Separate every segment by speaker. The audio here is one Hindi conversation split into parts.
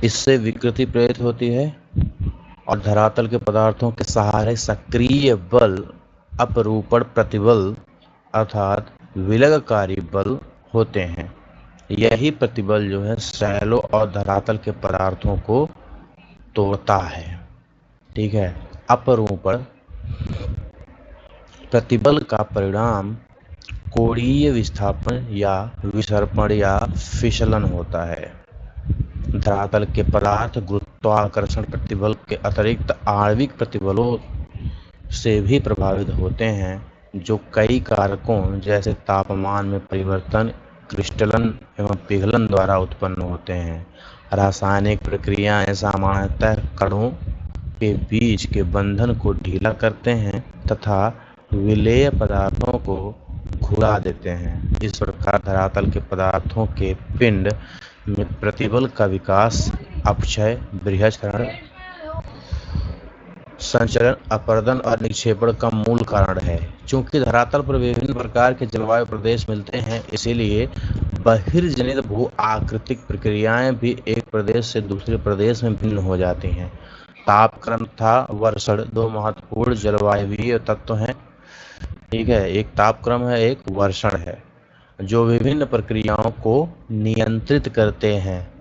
Speaker 1: इससे विकृति प्रेरित होती है और धरातल के पदार्थों के सहारे सक्रिय बल अपरूपण प्रतिबल अर्थात विलगकारी बल होते हैं। यही प्रतिबल जो है शैलों और धरातल के पदार्थों को तोड़ता है। ठीक है। अपरूपण प्रतिबल का परिणाम कोणीय विस्थापन या विसर्पण या फिसलन होता है। धरातल के पदार्थ गुरुत्वाकर्षण प्रतिबल के अतिरिक्त आणविक प्रतिबलों से भी प्रभावित होते हैं, जो कई कारकों जैसे तापमान में परिवर्तन, क्रिस्टलन एवं पिघलन द्वारा उत्पन्न होते हैं। रासायनिक प्रक्रियाएं सामान्यतः कणों के बीच के बंधन को ढीला करते हैं तथा विलेय पदार्थों को घुला देते हैं। इस प्रकार धरातल के पदार्थों के पिंड में प्रतिबल का विकास अपक्षय, बृहस्करण, संचलन, अपरदन और निक्षेपण का मूल कारण है। चूंकि धरातल पर विभिन्न प्रकार के जलवायु प्रदेश मिलते हैं, इसीलिए बहिर्जनित भू आकृतिक प्रक्रियाएं भी एक प्रदेश से दूसरे प्रदेश में भिन्न हो जाती हैं। तापक्रम तथा वर्षण दो महत्वपूर्ण जलवायुवीय तत्व हैं। ठीक है। एक तापक्रम है, एक वर्षण है, जो विभिन्न प्रक्रियाओं को नियंत्रित करते हैं।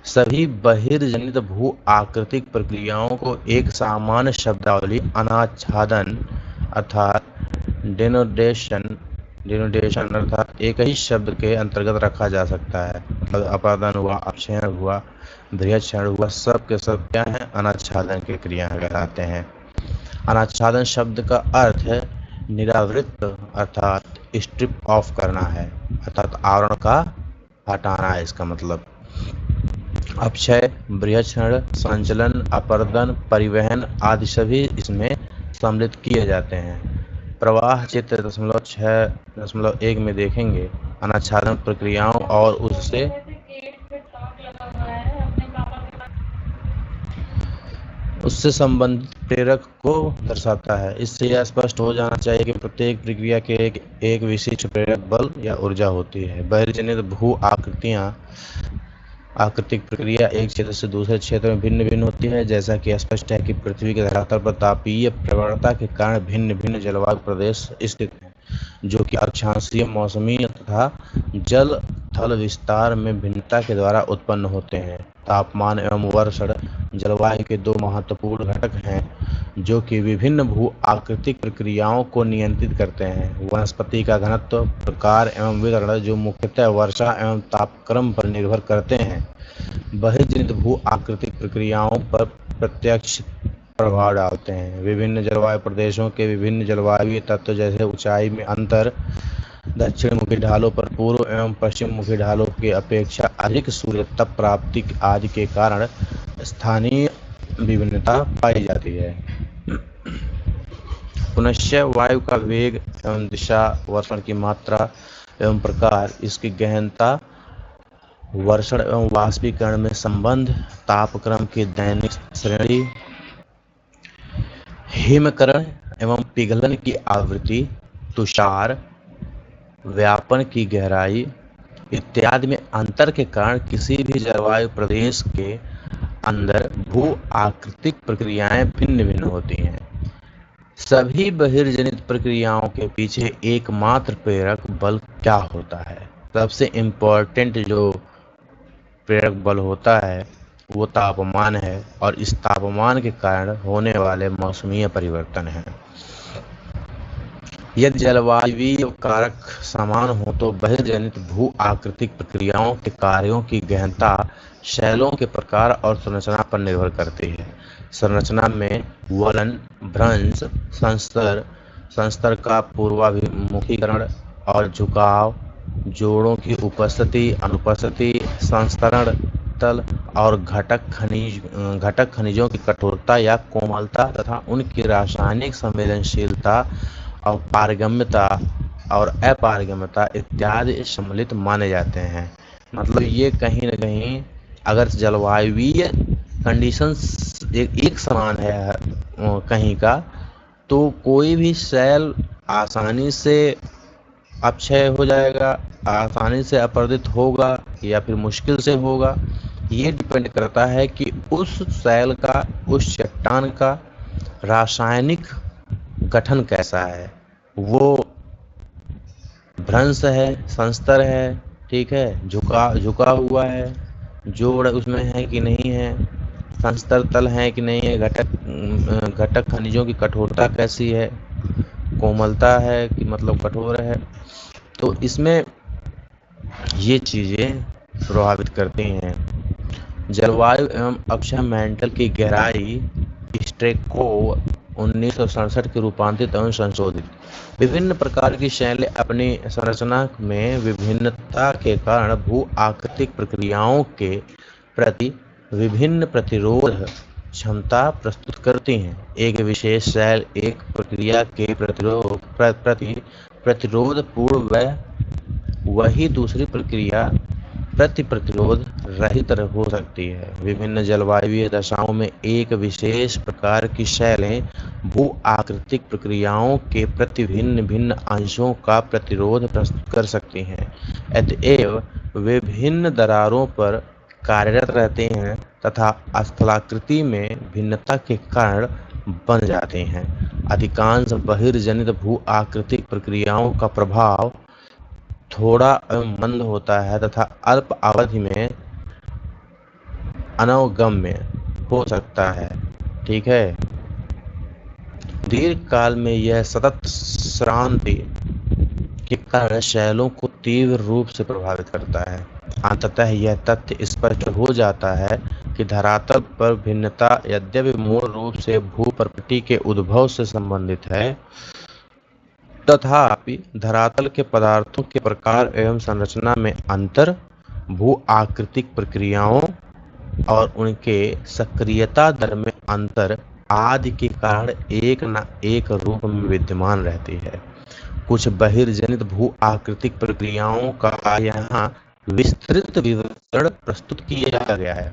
Speaker 1: सभी बहिर्जनित भू आकृतिक प्रक्रियाओं को एक सामान्य शब्दावली अनाच्छादन अर्थात डेनोटेशन अर्थात एक ही शब्द के अंतर्गत रखा जा सकता है। मतलब अपरदन हुआ, अपक्षय हुआ, बृहस्करण हुआ, सब के सब क्या है, अनाच्छादन की क्रिया कहलाते हैं। अनाच्छादन शब्द का अर्थ है निरावृत अर्थात स्ट्रिप ऑफ करना है, अर्थात आवरण का हटाना है इसका मतलब। अपक्षय, बृहस्करण, संचलन, अपरदन, परिवहन आदि सभी इसमें सम्मिलित किए जाते हैं। प्रवाह चित्र 6.1 में देखेंगे। अनाच्छादन प्रक्रियाओं और उससे संबंधित प्रेरक को दर्शाता है। इससे यह स्पष्ट हो जाना चाहिए कि प्रत्येक प्रक्रिया के एक विशिष्ट प्रेरक बल या ऊर्जा होती है। बहिर्जनित भू आकृतिक प्रक्रिया एक क्षेत्र से दूसरे क्षेत्र में भिन्न भिन्न होती है। जैसा कि स्पष्ट है कि पृथ्वी के धरातल पर तापीय प्रवणता के कारण भिन्न भिन्न जलवायु प्रदेश स्थित हैं, जो कि अक्षांशीय, मौसमी तथा जल थल विस्तार में भिन्नता के द्वारा उत्पन्न होते हैं। तापमान एवं वर्षण जलवायु के दो महत्वपूर्ण घटक हैं, जो कि विभिन्न भू आकृतिक प्रक्रियाओं को नियंत्रित करते हैं। वनस्पति का घनत्व, प्रकार एवं वितरण, जो मुख्यतः वर्षा एवं तापक्रम पर निर्भर करते हैं, बहिर्जनित भू आकृतिक प्रक्रियाओं पर प्रत्यक्ष प्रभाव डालते हैं। विभिन्न जलवायु प्रदेशों के विभिन्न जलवायु तत्व जैसे ऊंचाई में अंतर, दक्षिण मुखी ढालों पर पूर्व एवं पश्चिम मुखी ढालों की अपेक्षा अधिक सूर्य तप प्राप्ति आदि के कारण स्थानीय विभिन्नता पाई जाती है। पुनश्च वायु का वेग एवं दिशा, वर्षण की मात्रा एवं प्रकार, इसकी गहनता, वर्षण एवं वाष्पीकरण में संबंध, तापक्रम की दैनिक श्रेणी, हिमकरण एवं पिघलन की आवृत्ति, तुषार व्यापन की गहराई इत्यादि में अंतर के कारण किसी भी जलवायु प्रदेश के अंदर भू आकृतिक प्रक्रियाएं भिन्न भिन्न होती हैं। सभी बहिर्जनित प्रक्रियाओं के पीछे एकमात्र प्रेरक बल क्या होता है? सबसे इम्पोर्टेंट जो प्रेरक बल होता है वो तापमान है, और इस तापमान के कारण होने वाले मौसमीय परिवर्तन हैं। यदि जलवायुवीय कारक समान हो तो बहिर्जनित भू आकृतिक प्रक्रियाओं के कार्यों की गहनता शैलों के प्रकार और संरचना पर निर्भर करती है। संरचना में वलन, भ्रंश, संस्तर का पूर्वाभिमुखीकरण और झुकाव, जोड़ों की उपस्थिति, अनुपस्थिति, संस्तरण तल और घटक खनिजों की कठोरता या कोमलता तथा उनकी रासायनिक संवेदनशीलता और पारगम्यता और अपारगम्यता इत्यादि सम्मिलित माने जाते हैं। मतलब ये कहीं न कहीं अगर जलवायुवीय कंडीशंस एक समान है कहीं का, तो कोई भी शैल आसानी से अपक्षय हो जाएगा, आसानी से अपरदित होगा या फिर मुश्किल से होगा। ये डिपेंड करता है कि उस शैल का, उस चट्टान का रासायनिक गठन कैसा है, वो भ्रंश है, संस्तर है, ठीक है, झुका हुआ है, जोड़ उसमें है कि नहीं है, संस्तर तल है कि नहीं है, घटक खनिजों की कठोरता कैसी है, कोमलता है कि मतलब कठोर है। तो इसमें ये चीज़ें प्रभावित करती हैं। जलवायु एवं अक्षय मेंटल की गहराई स्ट्रेको 1967 के रूपांतरित एवं संशोधित। विभिन्न प्रकार की शैलें अपनी संरचना में विभिन्नता के कारण भू आकृतिक प्रक्रियाओं के प्रति विभिन्न प्रतिरोध क्षमता प्रस्तुत करती हैं। एक विशेष शैल एक प्रक्रिया के प्रतिरोध पूर्ण व वही दूसरी प्रक्रिया प्रतिरोध रहित हो सकती है। विभिन्न जलवायुवीय दशाओं में एक विशेष प्रकार की शैलें भू आकृतिक प्रक्रियाओं के प्रति भिन्न भिन्न अंशों का प्रतिरोध प्रस्तुत कर सकती हैं। अतएव वे भिन्न दरारों पर कार्यरत रहते हैं तथा स्थलाकृति में भिन्नता के कारण बन जाते हैं। अधिकांश बहिर्जनित भू आकृतिक प्रक्रियाओं का प्रभाव थोड़ा मंद होता है तथा अल्प अवधि में अनवगम्य हो सकता है, ठीक है। दीर्घ काल में यह सतत श्रांति के कारण शैलों को तीव्र रूप से प्रभावित करता है। अंततः यह तथ्य स्पष्ट हो जाता है कि धरातल पर भिन्नता यद्यपि मूल रूप से भूप्रकृति के उद्भव से संबंधित है, तथापि धरातल के पदार्थों के प्रकार एवं संरचना में अंतर, भू आकृतिक प्रक्रियाओं और उनके सक्रियता दर में अंतर आदि के कारण एक न एक रूप में विद्यमान रहती है। कुछ बहिर्जनित भू आकृतिक प्रक्रियाओं का यहाँ विस्तृत विवरण प्रस्तुत किया गया है।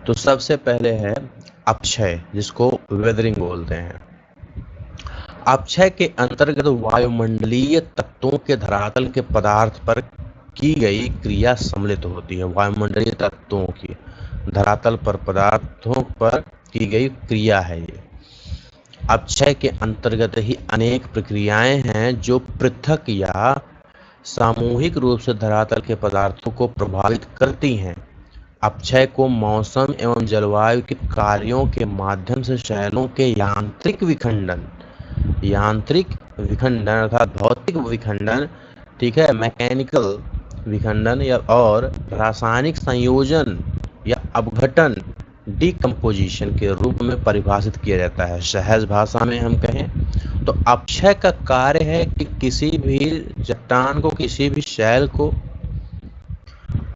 Speaker 1: तो सबसे पहले है अपक्षय, जिसको वेदरिंग बोलते हैं। अपक्षय के अंतर्गत वायुमंडलीय तत्वों के धरातल के पदार्थ पर की गई क्रिया सम्मिलित होती है। वायुमंडलीय तत्वों की धरातल पर पदार्थों पर की गई क्रिया है ये। अपक्षय के अंतर्गत ही अनेक प्रक्रियाएं हैं जो पृथक या सामूहिक रूप से धरातल के पदार्थों को प्रभावित करती हैं। अपक्षय को मौसम एवं जलवायु के कार्यों के माध्यम से शैलों के यांत्रिक विखंडन अर्थात भौतिक विखंडन, ठीक है, मैकेनिकल विखंडन या और रासायनिक संयोजन या अपघटन डिकम्पोजिशन के रूप में परिभाषित किया जाता है। सहज भाषा में हम कहें तो अपक्षय का कार्य है कि किसी भी चट्टान को, किसी भी शैल को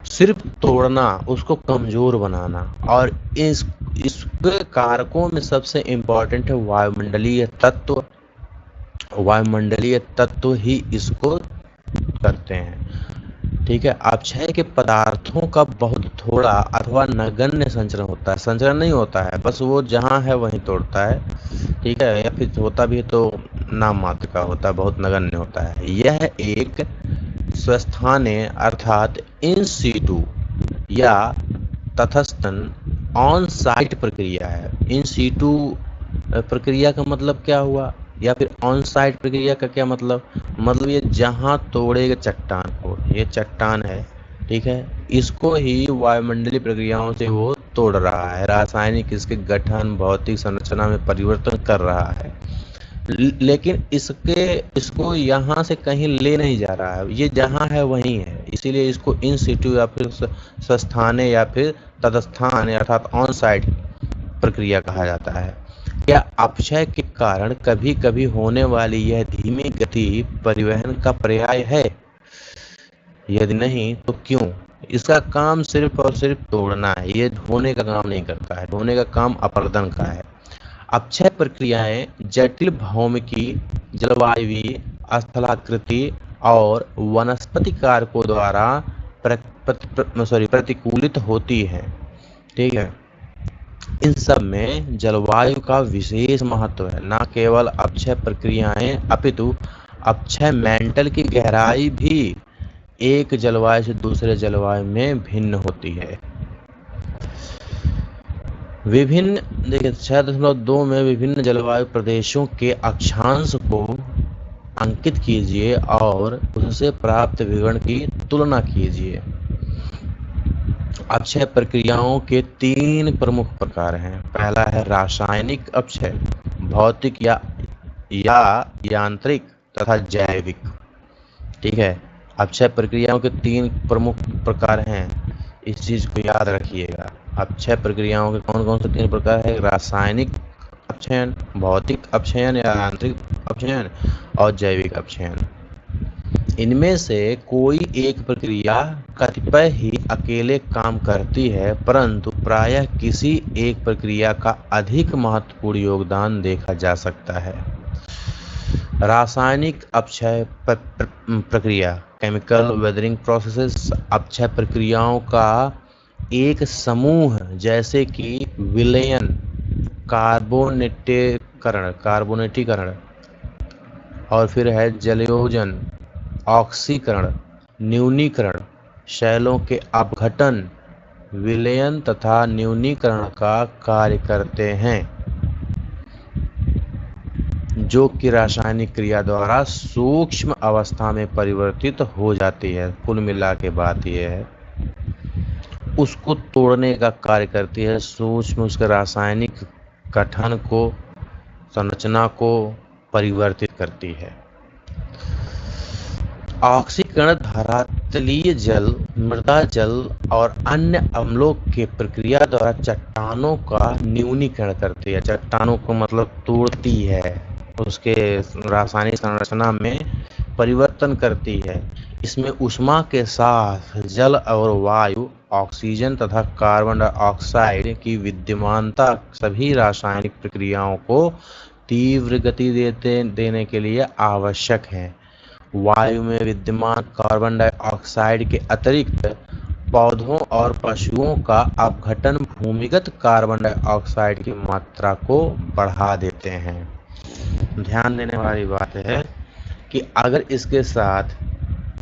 Speaker 1: सिर्फ तोड़ना, उसको कमजोर बनाना। और इसके कारकों में सबसे इम्पोर्टेंट है वायुमंडलीय तत्व। वायुमंडलीय तत्व ही इसको करते हैं, ठीक है। अपक्षय के पदार्थों का बहुत थोड़ा अथवा नगण्य संचरण होता है। संचरण नहीं होता है, बस वो जहाँ है वहीं तोड़ता है, ठीक है, या फिर होता भी तो नाम मात्र का होता है, बहुत नगण्य होता है। यह एक स्वस्थानीय अर्थात इन सीटू या तटस्थन ऑन साइट प्रक्रिया है। इन सीटू प्रक्रिया का मतलब क्या हुआ, या फिर ऑन साइट प्रक्रिया का क्या मतलब ये जहाँ तोड़ेगा चट्टान को, ये चट्टान है, ठीक है, इसको ही वायुमंडलीय प्रक्रियाओं से वो तोड़ रहा है, रासायनिक इसके गठन, भौतिक संरचना में परिवर्तन कर रहा है, लेकिन इसको यहाँ से कहीं ले नहीं जा रहा है, ये जहाँ है वहीं है। इसीलिए इसको इन सिटू या फिर स्वस्थानीय या फिर तटस्थान अर्थात ऑन साइट प्रक्रिया कहा जाता है। क्या अपक्षय के कारण कभी कभी होने वाली यह धीमी गति परिवहन का पर्याय है? यदि नहीं तो क्यों? इसका काम सिर्फ और सिर्फ तोड़ना है, ये ढोने का काम नहीं करता है। ढोने का काम अपर्दन का है। अपक्षय प्रक्रियाएं जटिल भौमिकी, जलवायवीय, स्थलाकृति और वनस्पति कारकों द्वारा प्रतिकूलित होती है, ठीक है। इन सब में जलवायु का विशेष महत्व है। न केवल अपक्षय प्रक्रियाएं अपितु अपक्षय मेंटल की गहराई भी एक जलवायु से दूसरे जलवायु में भिन्न होती है। विभिन्न देखिए 6.2 में विभिन्न जलवायु प्रदेशों के अक्षांश को अंकित कीजिए और उससे प्राप्त विवरण की तुलना कीजिए। अपक्षय प्रक्रियाओं के 3 प्रमुख प्रकार हैं। पहला है रासायनिक अपक्षय, भौतिक या यांत्रिक तथा जैविक। ठीक है, अपक्षय प्रक्रियाओं के 3 प्रमुख प्रकार हैं, इस चीज को याद रखिएगा। अपक्षय प्रक्रियाओं के कौन कौन से 3 प्रकार है? रासायनिक अपक्षयन, भौतिक अपक्षयन या यांत्रिक अपक्षयन और जैविक अपक्षयन। इनमें से कोई एक प्रक्रिया कतिपय ही अकेले काम करती है, परंतु प्रायः किसी एक प्रक्रिया का अधिक महत्वपूर्ण योगदान देखा जा सकता है। रासायनिक अपक्षय प्रक्रिया, केमिकल वेदरिंग प्रोसेसेस, अपक्षय प्रक्रियाओं का एक समूह जैसे कि विलयन, कार्बोनेटीकरण और फिर है जलयोजन, ऑक्सीकरण, न्यूनीकरण, शैलों के अपघटन, विलयन तथा न्यूनीकरण का कार्य करते हैं, जो कि रासायनिक क्रिया द्वारा सूक्ष्म अवस्था में परिवर्तित हो जाती है। कुल मिला के बात यह है, उसको तोड़ने का कार्य करती है, सूक्ष्म उसके रासायनिक गठन को, संरचना को परिवर्तित करती है। ऑक्सीकरण धरातलीय जल, मृदा जल और अन्य अम्लों के प्रक्रिया द्वारा चट्टानों का न्यूनीकरण करती है। चट्टानों को मतलब तोड़ती है, उसके रासायनिक संरचना में परिवर्तन करती है। इसमें ऊष्मा के साथ जल और वायु, ऑक्सीजन तथा कार्बन डाइऑक्साइड की विद्यमानता सभी रासायनिक प्रक्रियाओं को तीव्र गति देने के लिए आवश्यक है। वायु में विद्यमान कार्बन डाइऑक्साइड के अतिरिक्त पौधों और पशुओं का अपघटन भूमिगत कार्बन डाइऑक्साइड की मात्रा को बढ़ा देते हैं। ध्यान देने वाली बात है कि अगर इसके साथ,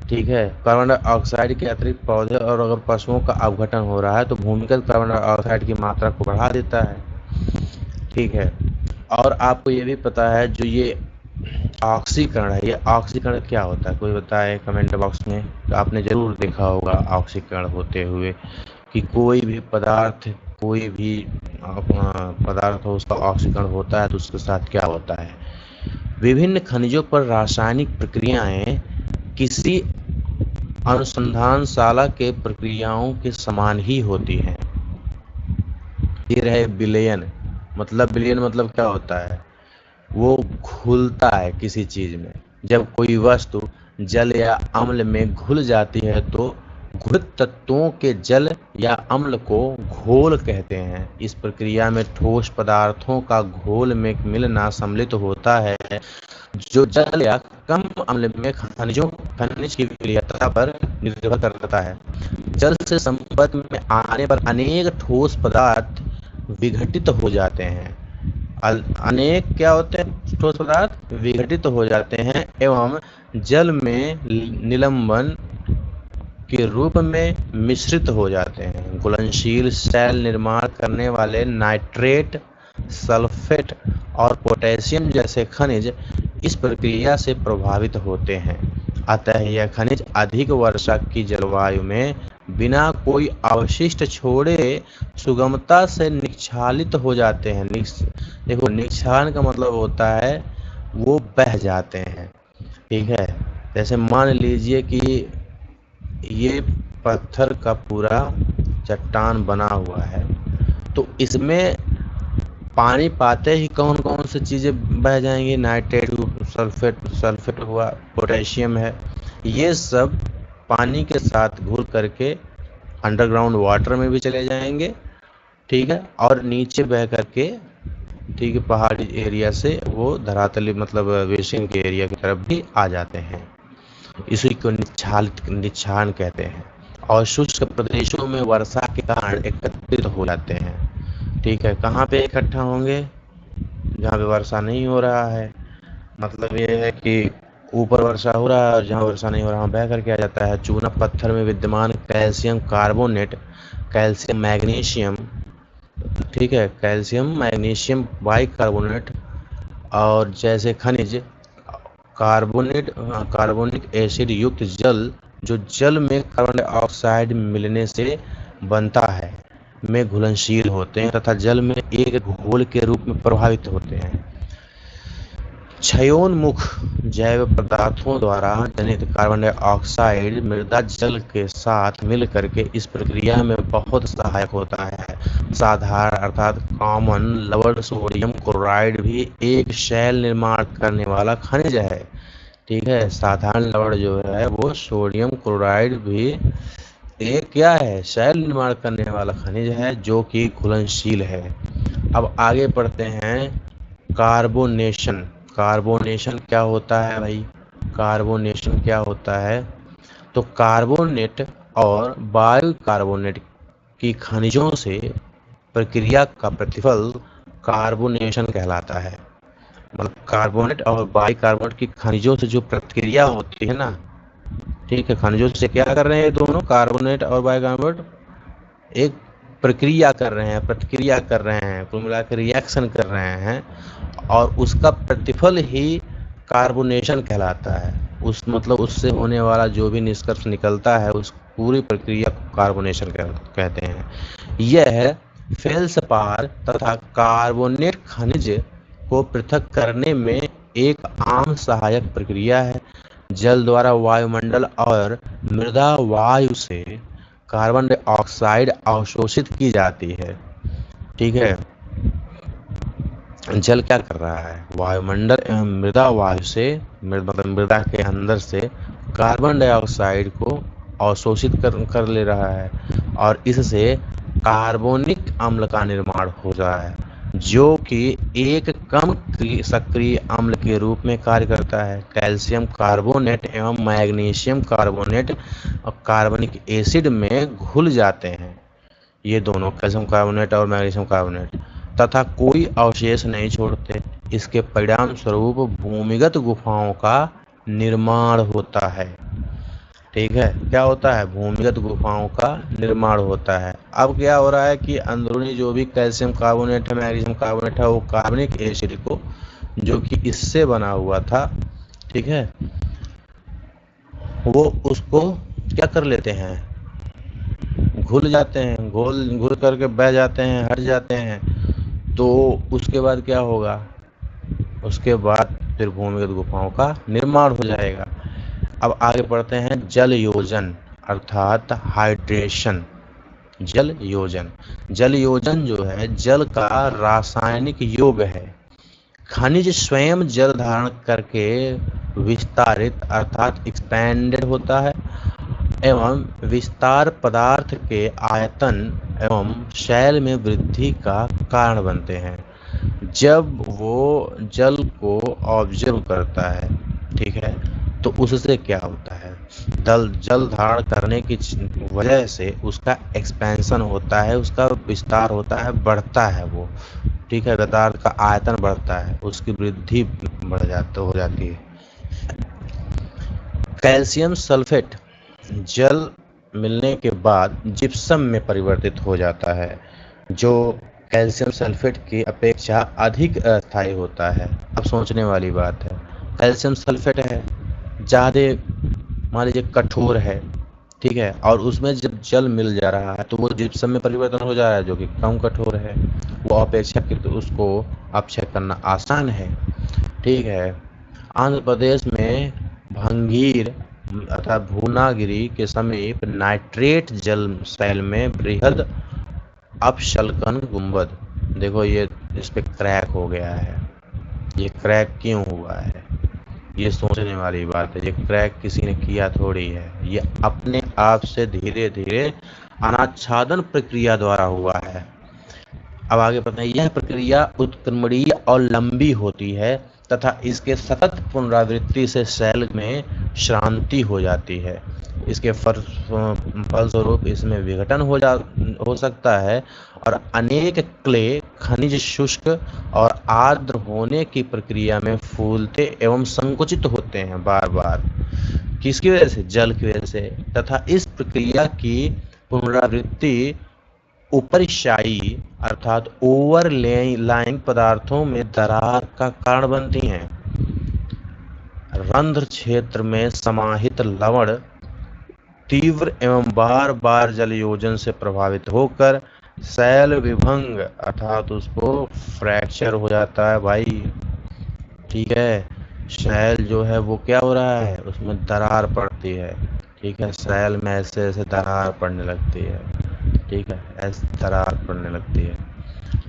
Speaker 1: ठीक है, कार्बन डाइऑक्साइड के अतिरिक्त पौधे और अगर पशुओं का अपघटन हो रहा है तो भूमिगत कार्बन डाइऑक्साइड की मात्रा को बढ़ा देता है। ठीक है, और आपको ये भी पता है जो ये ऑक्सीकरण है, ये ऑक्सीकरण क्या होता है? कोई बताए कमेंट बॉक्स में। तो आपने जरूर देखा होगा ऑक्सीकरण होते हुए कि कोई भी पदार्थ हो, उसका ऑक्सीकरण होता है तो उसके साथ क्या होता है। विभिन्न खनिजों पर रासायनिक प्रक्रियाएं किसी अनुसंधानशाला के प्रक्रियाओं के समान ही होती हैं। फिर है विलयन, विलयन मतलब क्या होता है? वो घुलता है किसी चीज में। जब कोई वस्तु जल या अम्ल में घुल जाती है तो घुलित तत्वों के जल या अम्ल को घोल कहते हैं। इस प्रक्रिया में ठोस पदार्थों का घोल में मिलना सम्मिलित होता है, जो जल या कम अम्ल में खनिज की विलयनता पर निर्भर करता है। जल से संपर्क में आने पर अनेक ठोस पदार्थ विघटित हो जाते हैं। अनेक क्या होते हैं? ठोस पदार्थ विघटित हो जाते हैं एवं जल में निलंबन के रूप में मिश्रित हो जाते हैं। घुलनशील सेल निर्माण करने वाले नाइट्रेट, सल्फेट और पोटेशियम जैसे खनिज इस प्रक्रिया से प्रभावित होते हैं। अतः यह खनिज अधिक वर्षा की जलवायु में बिना कोई अवशिष्ट छोड़े सुगमता से निक्षालित हो जाते हैं। देखो, निक्षालन का मतलब होता है वो बह जाते हैं। ठीक है, जैसे मान लीजिए कि ये पत्थर का पूरा चट्टान बना हुआ है, तो इसमें पानी पाते ही कौन कौन सी चीज़ें बह जाएंगी? नाइट्रेट, सल्फेट हुआ, पोटेशियम है, ये सब पानी के साथ घुल करके अंडरग्राउंड वाटर में भी चले जाएंगे। ठीक है, और नीचे बह करके, ठीक है, पहाड़ी एरिया से वो धरातली बेसिन के एरिया की तरफ भी आ जाते हैं। इसी को निक्षालन कहते हैं। और शुष्क प्रदेशों में वर्षा के कारण एकत्रित हो जाते हैं। ठीक है, कहाँ पे इकट्ठा होंगे? जहाँ पे वर्षा नहीं हो रहा है। मतलब ये है कि ऊपर वर्षा हो रहा है और जहाँ वर्षा नहीं हो रहा वहाँ बह करके आ जाता है। चूना पत्थर में विद्यमान कैल्शियम कार्बोनेट, कैल्शियम मैग्नीशियम, ठीक है, कैल्शियम मैग्नीशियम बाइकार्बोनेट और जैसे खनिज कार्बोनिक एसिड युक्त जल, जो जल में कार्बन डाइऑक्साइड मिलने से बनता है, में घुलनशील होते हैं तथा जल में एक घोल के रूप में प्रभावित होते हैं। क्षयोन्मुख जैव पदार्थों द्वारा जनित कार्बन डाइऑक्साइड मृदा जल के साथ मिल करके इस प्रक्रिया में बहुत सहायक होता है। साधारण अर्थात कॉमन लवण सोडियम क्लोराइड भी एक शैल निर्माण करने वाला खनिज है। ठीक है, साधारण लवण जो है वो सोडियम क्लोराइड भी एक क्या है, शैल निर्माण करने वाला खनिज है जो कि घुलनशील है। अब आगे पढ़ते हैं कार्बोनेशन। कार्बोनेशन क्या होता है भाई? कार्बोनेशन क्या होता है? तो कार्बोनेट और बाइकार्बोनेट की खनिजों से प्रक्रिया का प्रतिफल कार्बोनेशन कहलाता है। मतलब कार्बोनेट और बाइकार्बोनेट की खनिजों से जो प्रक्रिया होती है ना, ठीक है, खनिजों से क्या कर रहे हैं दोनों, कार्बोनेट और बाइकार्बोनेट एक प्रक्रिया कर रहे हैं, प्रतिक्रिया कर रहे हैं, कुल मिलाकर रिएक्शन कर रहे हैं और उसका प्रतिफल ही कार्बोनेशन कहलाता है। उस मतलब उससे होने वाला जो भी निष्कर्ष निकलता है उस पूरी प्रक्रिया को कार्बोनेशन कहते हैं। यह फेल्सपार तथा कार्बोनेट खनिज को पृथक करने में एक आम सहायक प्रक्रिया है। जल द्वारा वायुमंडल और मृदा वायु से कार्बन डाइऑक्साइड अवशोषित की जाती है। ठीक है, जल क्या कर रहा है, वायुमंडल एवं मृदा वायु से, मतलब मृदा के अंदर से कार्बन डाइऑक्साइड को अवशोषित कर ले रहा है और इससे कार्बोनिक अम्ल का निर्माण हो रहा है, जो कि एक कम सक्रिय अम्ल के रूप में कार्य करता है। कैल्शियम कार्बोनेट एवं मैग्नीशियम कार्बोनेट और कार्बनिक एसिड में घुल जाते हैं, ये दोनों कैल्शियम कार्बोनेट और मैग्नीशियम कार्बोनेट, तथा कोई अवशेष नहीं छोड़ते। इसके परिणाम स्वरूप भूमिगत गुफाओं का निर्माण होता है। ठीक है, क्या होता है, भूमिगत गुफाओं का निर्माण होता है। अब क्या हो रहा है कि अंदरूनी जो भी कैल्शियम कार्बोनेट है, मैग्नीशियम कार्बोनेट है, वो कार्बनिक एसिड को, जो कि इससे बना हुआ था, ठीक है, वो उसको क्या कर लेते हैं, घुल जाते हैं, घुल करके बह जाते हैं, हट जाते हैं। तो उसके बाद क्या होगा, उसके बाद फिर भूमिगत गुफाओं का निर्माण हो जाएगा। अब आगे पढ़ते हैं जल योजन अर्थात हाइड्रेशन। जल योजन, जल योजन जो है जल का रासायनिक योग है। खनिज स्वयं जल धारण करके विस्तारित अर्थात एक्सपेंडेड होता है एवं विस्तार पदार्थ के आयतन एवं शैल में वृद्धि का कारण बनते हैं। जब वो जल को ऑब्जर्व करता है, ठीक है, तो उससे क्या होता है, जल धारण करने की वजह से उसका एक्सपेंशन होता है, उसका विस्तार होता है, बढ़ता है वो, ठीक है, पदार्थ का आयतन बढ़ता है, उसकी वृद्धि हो जाती है। कैल्शियम सल्फेट जल मिलने के बाद जिप्सम में परिवर्तित हो जाता है, जो कैल्शियम सल्फेट की अपेक्षा अधिक अस्थायी होता है। अब सोचने वाली बात है, कैल्शियम सल्फेट है, ज़्यादा मान लीजिए कठोर है, ठीक है, और उसमें जब जल मिल जा रहा है तो वो जिप्सम में परिवर्तन हो जा रहा है जो कि कम कठोर है, वो अपेक्षाकृत उसको अपक्षय करना आसान है। ठीक है, आंध्र प्रदेश में भंगीर अर्थात भूनागिरी के समीप नाइट्रेट जल शैल में बृहद अपशल्कन गुंबद, देखो ये इस पे क्रैक हो गया है, ये क्रैक क्यों हुआ है, ये सोचने वाली बात है। ये क्रैक किसी ने किया थोड़ी है, ये अपने आप से धीरे धीरे अनाच्छादन प्रक्रिया द्वारा हुआ है। अब आगे पता है, यह प्रक्रिया उत्क्रमणीय और लंबी होती है तथा इसके सतत पुनरावृत्ति से शैल में श्रांति हो जाती है। इसके फलस्वरूप इसमें विघटन हो सकता है और अनेक क्ले खनिज शुष्क और आर्द्र होने की प्रक्रिया में फूलते एवं संकुचित होते हैं बार बार। किसकी वजह से? जल की वजह से। तथा इस प्रक्रिया की पुनरावृत्ति उपरिशायी अर्थात ओवरलाइंग पदार्थों में दरार का कारण बनती हैं। रंध्र क्षेत्र में समाहित लवण तीव्र एवं बार बार जलयोजन से प्रभावित होकर शैल विभंग अर्थात उसको फ्रैक्चर हो जाता है भाई। ठीक है, शैल जो है वो क्या हो रहा है, उसमें दरार पड़ती है। ठीक है, शैल में ऐसे ऐसे दरार पड़ने लगती है। ठीक है, ऐसे दरार पड़ने लगती है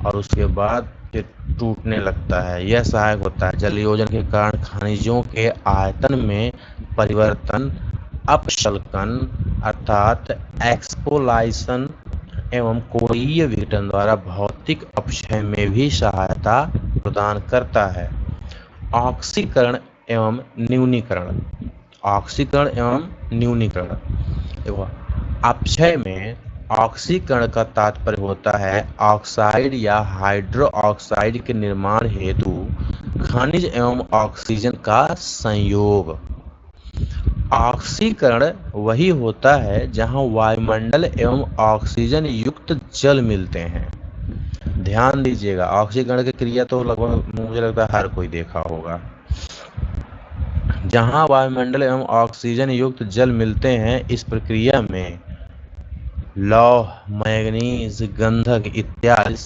Speaker 1: और उसके बाद फिर टूटने लगता है। यह सहायक होता है जलयोजन के कारण खनिजों के आयतन में परिवर्तन, अपशल्कन अर्थात एक्सपोलाइसन एवं कोणीय विघटन द्वारा भौतिक अपक्षय में भी सहायता प्रदान करता है। ऑक्सीकरण एवं न्यूनीकरण। ऑक्सीकरण एवं न्यूनीकरण देखो, अपक्षय में ऑक्सीकरण का तात्पर्य होता है ऑक्साइड या हाइड्रो ऑक्साइड के निर्माण हेतु खनिज एवं ऑक्सीजन का संयोग। ऑक्सीकरण वही होता है जहां वायुमंडल एवं ऑक्सीजन युक्त जल मिलते हैं। ध्यान दीजिएगा, ऑक्सीकरण की क्रिया तो लगभग मुझे लगता है हर कोई देखा होगा। जहां वायुमंडल एवं ऑक्सीजन युक्त जल मिलते हैं, इस प्रक्रिया में लौह, मैग्नीज, गंधक इत्यादि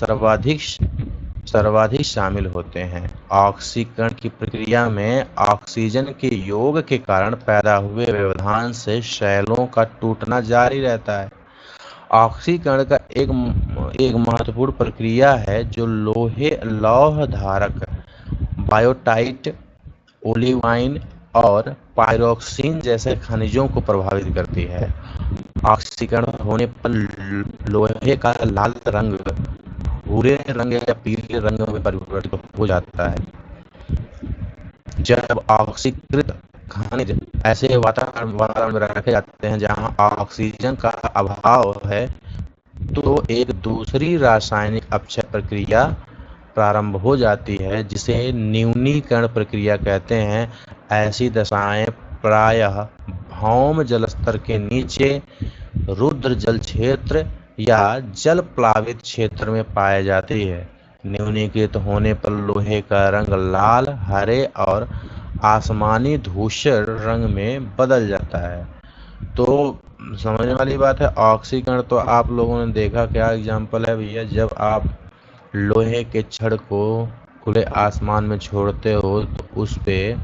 Speaker 1: सर्वाधिक शामिल होते हैं। ऑक्सीकरण की प्रक्रिया में ऑक्सीजन के योग के कारण पैदा हुए व्यवधान से शैलों का टूटना जारी रहता है। ऑक्सीकरण का एक महत्वपूर्ण प्रक्रिया है जो लौह धारक बायोटाइट, ओलिवाइन और पायरोक्सिन जैसे खनिजों को प्रभावित करती है। ऑक्सीकरण होने पर लोहे का लाल रंग भूरे रंग या पीले रंग में परिवर्तित हो जाता है। जब ऑक्सीकृत खनिज ऐसे वातावरण में रखे जाते हैं जहां ऑक्सीजन का अभाव है, तो एक दूसरी रासायनिक अपक्षय प्रक्रिया प्रारंभ हो जाती है जिसे न्यूनीकरण प्रक्रिया कहते हैं। ऐसी दशाएं प्रायः भौम जलस्तर के नीचे रुद्र जल क्षेत्र या जल प्लावित क्षेत्र में पाई जाती है। न्यूनीकृत होने पर लोहे का रंग लाल, हरे और आसमानी धूसर रंग में बदल जाता है। तो समझने वाली बात है। ऑक्सीकरण तो आप लोगों ने देखा, क्या एग्जाम्पल है भैया, जब आप लोहे के छड़ को खुले आसमान में छोड़ते हो तो उस पे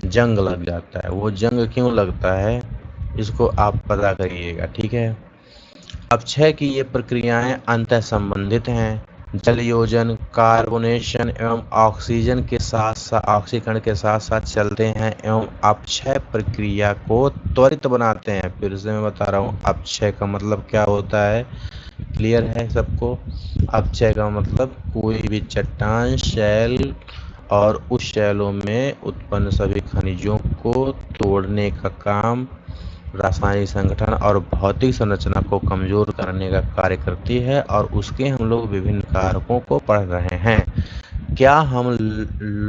Speaker 1: जंग लग जाता है। वो जंग क्यों लगता है, इसको आप पता करिएगा। ठीक है, अपक्षय की ये प्रक्रियाएं अंतः संबंधित हैं। जलयोजन, कार्बोनेशन एवं ऑक्सीजन के साथ ऑक्सीकरण के साथ साथ चलते हैं एवं अपक्षय प्रक्रिया को त्वरित बनाते हैं। फिर से मैं बता रहा हूँ, अपक्षय का मतलब क्या होता है, क्लियर है सबको? अपक्षय का मतलब कोई भी चट्टान, शैल और उस शैलों में उत्पन्न सभी खनिजों को तोड़ने का काम रासायनिक संगठन और भौतिक संरचना को कमजोर करने का कार्य करती है और उसके हम लोग विभिन्न कारकों को पढ़ रहे हैं। क्या हम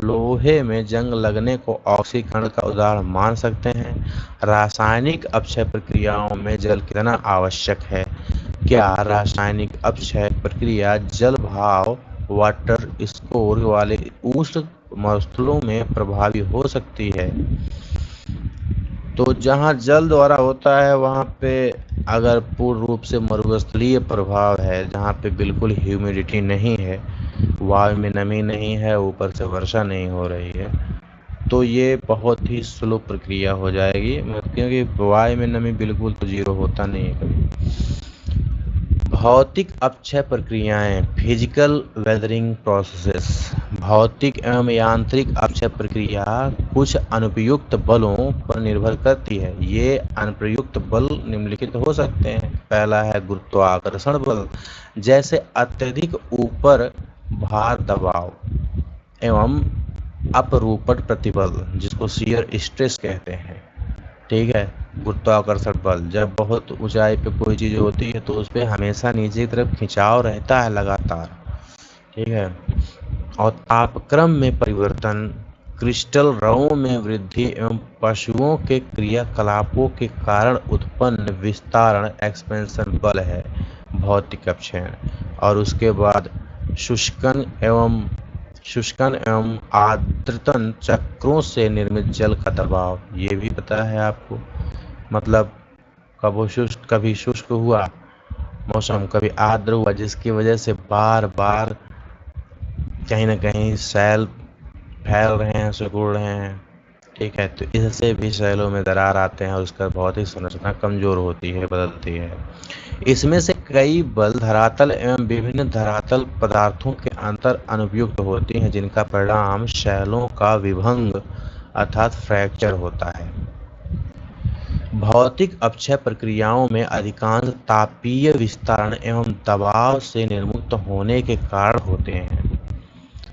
Speaker 1: लोहे में जंग लगने को ऑक्सीकरण का उदाहरण मान सकते हैं? रासायनिक अपक्षय प्रक्रियाओं में जल कितना आवश्यक है? क्या रासायनिक अपक्षय प्रक्रिया जल भाव वाटर स्कोर वाले उष्ण मरुस्थलों में प्रभावी हो सकती है? तो जहाँ जल द्वारा होता है वहाँ पे अगर पूर्ण रूप से मरुस्थलीय प्रभाव है, जहाँ पे बिल्कुल ह्यूमिडिटी नहीं है, वायु में नमी नहीं है, ऊपर से वर्षा नहीं हो रही है, तो ये बहुत ही स्लो प्रक्रिया हो जाएगी, क्योंकि वायु में नमी बिल्कुल तो जीरो होता नहीं है कभी। भौतिक अपक्षय प्रक्रियाएं, फिजिकल वेदरिंग प्रोसेसेस। भौतिक एवं यांत्रिक अपक्षय प्रक्रिया कुछ अनुपयुक्त बलों पर निर्भर करती है। ये अनुप्रयुक्त बल निम्नलिखित हो सकते हैं। पहला है गुरुत्वाकर्षण बल, जैसे अत्यधिक ऊपर भार दबाव एवं अपरूपण प्रतिबल, जिसको शियर स्ट्रेस कहते हैं, ठीक है, गुरुत्वाकर्षण बल, जब बहुत ऊंचाई पे कोई चीज़ होती है तो उस पर हमेशा नीचे की तरफ खिंचाव रहता है लगातार, ठीक है। और तापक्रम में परिवर्तन, क्रिस्टल रवों में वृद्धि एवं पशुओं के क्रियाकलापों के कारण उत्पन्न विस्तारण एक्सपेंशन बल है भौतिक अपक्षय। और उसके बाद शुष्कन एवं आर्द्रतन चक्रों से निर्मित जल का दबाव, ये भी पता है आपको, मतलब कभी शुष्क हुआ मौसम, कभी आर्द्र हुआ, जिसकी वजह से बार बार कहीं ना कहीं सैल फैल रहे हैं, सिकुड़ रहे हैं, ठीक है। तो इससे भी सैलों में दरार आते हैं और उसका भौतिक संरचना कमजोर होती है, बदलती है। इसमें से कई बल धरातल एवं विभिन्न धरातल पदार्थों के अंतर अनुपयुक्त होती हैं, जिनका परिणाम शैलों का विभंग अर्थात फ्रैक्चर होता है। भौतिक अपक्षय प्रक्रियाओं में अधिकांश तापीय विस्तारण एवं दबाव से निर्मुक्त होने के कारण होते हैं।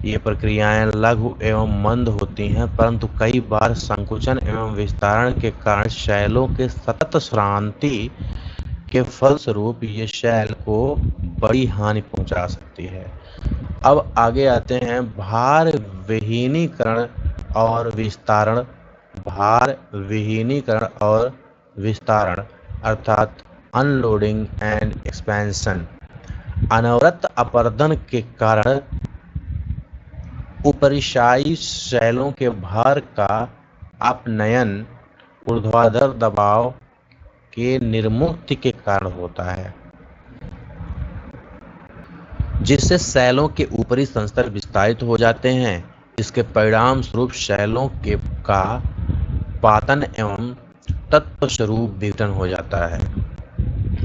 Speaker 1: ये प्रक्रियाएं लघु एवं मंद होती हैं, परंतु कई बार संकुचन एवं विस्तारण के कारण शैलों के सतत श्रांति के फलस्वरूप ये शैल को बड़ी हानि पहुंचा सकती है। अब आगे आते हैं भार विहीनीकरण और विस्तारण। भार विहीनीकरण और विस्तारण अर्थात अनलोडिंग एंड एक्सपेंशन अनवरत अपर्दन के कारण उपरिशायी शैलों के भार का अपनयन ऊर्ध्वाधर दबाव के निर्मुक्ति के कारण होता है, जिससे शैलों के ऊपरी संस्तर विस्तारित हो जाते हैं। इसके परिणाम स्वरूप शैलों के का पातन एवं तत्व स्वरूप विघटन हो जाता है।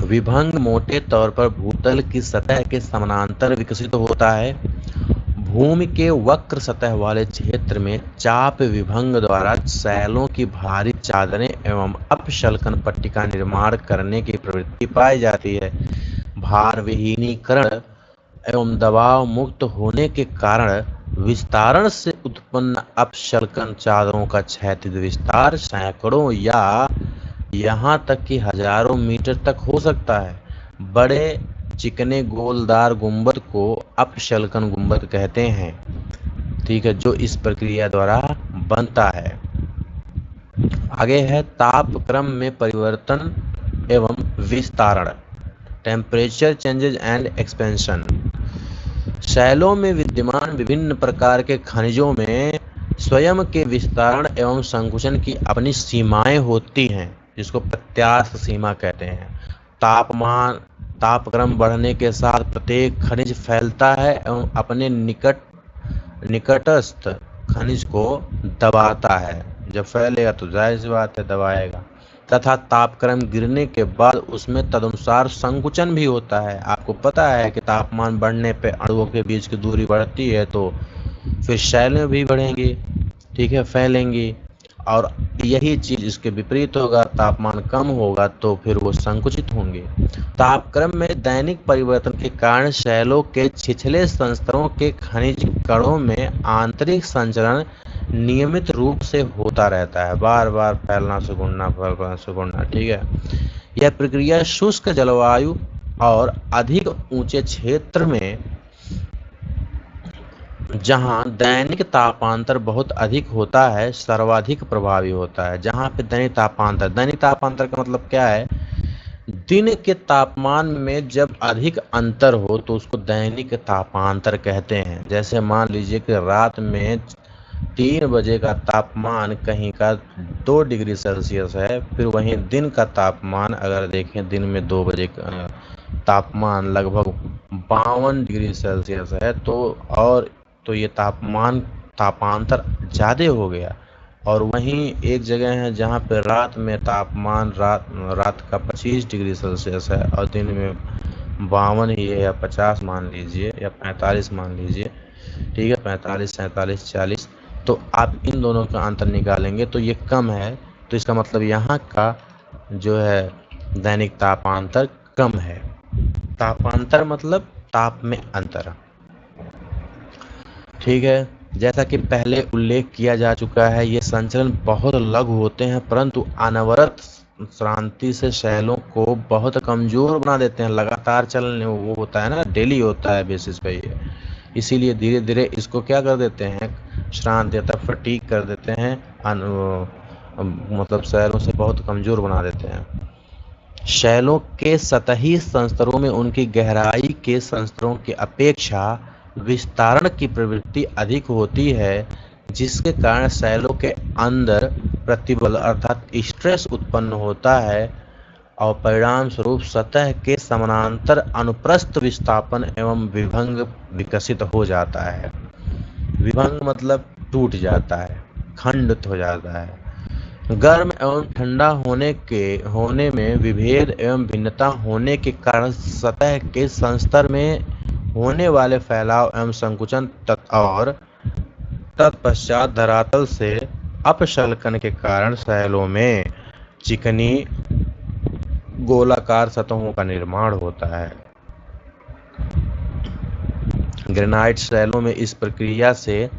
Speaker 1: विभंग मोटे तौर पर भूतल की सतह के समानांतर विकसित होता है। भूमि के वक्र सतह वाले क्षेत्र में चाप विभंग द्वारा शैलों की भारी चादरें एवं अपशल्कन पट्टी का निर्माण करने की प्रवृत्ति पाई जाती है। भार विहीनीकरण एवं दबाव मुक्त होने के कारण विस्तारण से उत्पन्न अपशल्कन चादरों का क्षैतिज विस्तार सैकड़ों या यहाँ तक कि हजारों मीटर तक हो सकता है। बड़े चिकने गोलदार गुंबद को अपशल्कन गुंबद कहते हैं, ठीक है, जो इस प्रक्रिया द्वारा बनता है। आगे है तापक्रम में परिवर्तन एवं विस्तारण, टेम्परेचर चेंजेज एंड एक्सपेंशन। शैलों में विद्यमान विभिन्न प्रकार के खनिजों में स्वयं के विस्तारण एवं संकुचन की अपनी सीमाएं होती हैं, जिसको प्रत्यास्थ सीमा कहते हैं। तापक्रम बढ़ने के साथ प्रत्येक खनिज फैलता है एवं अपने निकटस्थ खनिज को दबाता है। जब फैलेगा तो जाहिर सी बात है दबाएगा, तथा तापक्रम गिरने के बाद उसमें तदनुसार संकुचन भी होता है। आपको पता है कि तापमान बढ़ने पे अणुओं के बीच की दूरी बढ़ती है तो फिर शैलें भी बढ़ेंगी, ठीक है, फैलेंगी। और यही चीज इसके विपरीत होगा, तापमान कम होगा तो फिर वो संकुचित होंगे। तापक्रम में दैनिक परिवर्तन के कारण शैलों के छिछले संस्तरों के खनिज कणों में आंतरिक संचरण नियमित रूप से होता रहता है, बार बार फैलना सिकुड़ना, ठीक है। यह प्रक्रिया शुष्क जलवायु और अधिक ऊंचे क्षेत्र में, जहां दैनिक तापांतर बहुत अधिक होता है, सर्वाधिक प्रभावी होता है। जहां पे दैनिक तापांतर का मतलब क्या है? दिन के तापमान में जब अधिक अंतर हो तो उसको दैनिक तापांतर कहते हैं। जैसे मान लीजिए कि रात में 3 बजे का तापमान कहीं का 2 डिग्री सेल्सियस है, फिर वहीं दिन का तापमान अगर देखें, दिन में 2 बजे का तापमान लगभग 52 डिग्री सेल्सियस है, तो ये तापांतर ज़्यादा हो गया। और वहीं एक जगह है जहाँ पे रात में तापमान रात का 25 डिग्री सेल्सियस है और दिन में 52 ही है, या 50 मान लीजिए, या 45 मान लीजिए, ठीक है, 45, 47, 40। तो आप इन दोनों का अंतर निकालेंगे तो ये कम है, तो इसका मतलब यहाँ का जो है दैनिक तापांतर कम है। तापांतर मतलब ताप में अंतर, ठीक है। जैसा कि पहले उल्लेख किया जा चुका है, ये संचलन बहुत लघु होते हैं, परंतु अनवरत श्रांति से शैलों को बहुत कमजोर बना देते हैं। लगातार चलने वो होता है ना, डेली होता है बेसिस पे ये, इसीलिए धीरे धीरे इसको क्या कर देते हैं, श्रांत या तब फटीक कर देते हैं, मतलब शैलों से बहुत कमजोर बना देते हैं। शैलों के सतही संस्तरों में उनकी गहराई के संस्तरों की अपेक्षा विस्तारण की प्रवृत्ति अधिक होती है, जिसके कारण शैलों के अंदर प्रतिबल अर्थात स्ट्रेस उत्पन्न होता है और परिणाम स्वरूप सतह के समानांतर अनुप्रस्थ विस्थापन एवं विभंग विकसित हो जाता है। विभंग मतलब टूट जाता है, खंडित हो जाता है। गर्म एवं ठंडा होने में विभेद एवं भिन्नता होने के कारण सतह के संस्तर में होने वाले फैलाव एवं संकुचन और तत्पश्चात धरातल से अपशल्कन के कारण शैलों में चिकनी गोलाकार सतहों का निर्माण होता है। ग्रेनाइट शैलों में इस प्रक्रिया से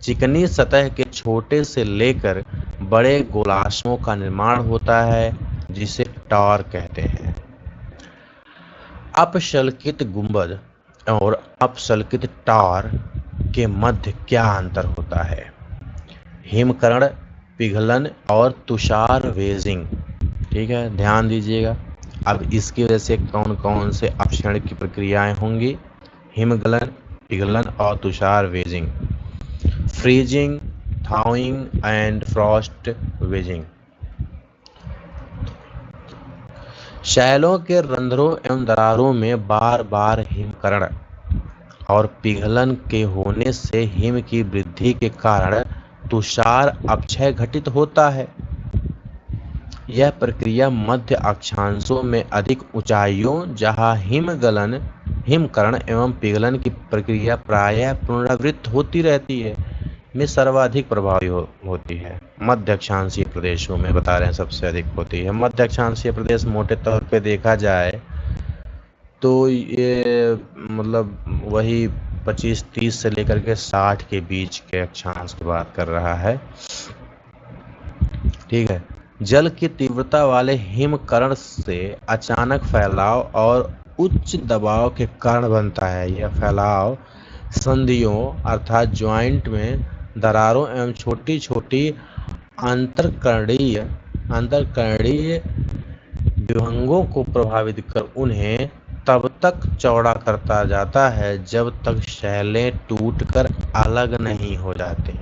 Speaker 1: चिकनी सतह के छोटे से लेकर बड़े गोलाशों का निर्माण होता है, जिसे टार कहते हैं। अपशल्कित गुंबद और अपशल्कित टार के मध्य क्या अंतर होता है? हिमकर्ण पिघलन और तुषार वेजिंग। ठीक है, ध्यान दीजिएगा। अब इसकी वजह से कौन कौन से अपक्षरण की प्रक्रियाएं होंगी? हिमगलन, पिघलन और तुषार wedging. Freezing, thawing and frost wedging. शैलों के रंध्रों एवं दरारों में बार बार हिमकर्ण और पिघलन के होने से हिम की वृद्धि के कारण तुषार अपक्षय घटित होता है। यह प्रक्रिया मध्य अक्षांशों में अधिक ऊंचाइयों, जहां हिमगलन, हिमकर्ण एवं पिघलन की प्रक्रिया प्रायः पुनरावृत्त होती रहती है, में सर्वाधिक प्रभावी होती है। मध्य अक्षांशीय प्रदेशों में बता रहे हैं सबसे अधिक होती है। मध्य अक्षांशीय प्रदेश मोटे तौर पे देखा जाए तो ये मतलब वही 25-30 से लेकर के 60 के बीच के अक्षांश की बात कर रहा है। ठीक है। जल की तीव्रता वाले हिमकर्ण से अचानक फैलाव और उच्च दबाव के कारण बनता है। यह फैलाव संधियों अर्थात ज्वाइंट में दरारों एवं छोटी छोटी अंतरकर्णीय विभंगों को प्रभावित कर उन्हें तब तक चौड़ा करता जाता है जब तक शैलें टूटकर अलग नहीं हो जाती।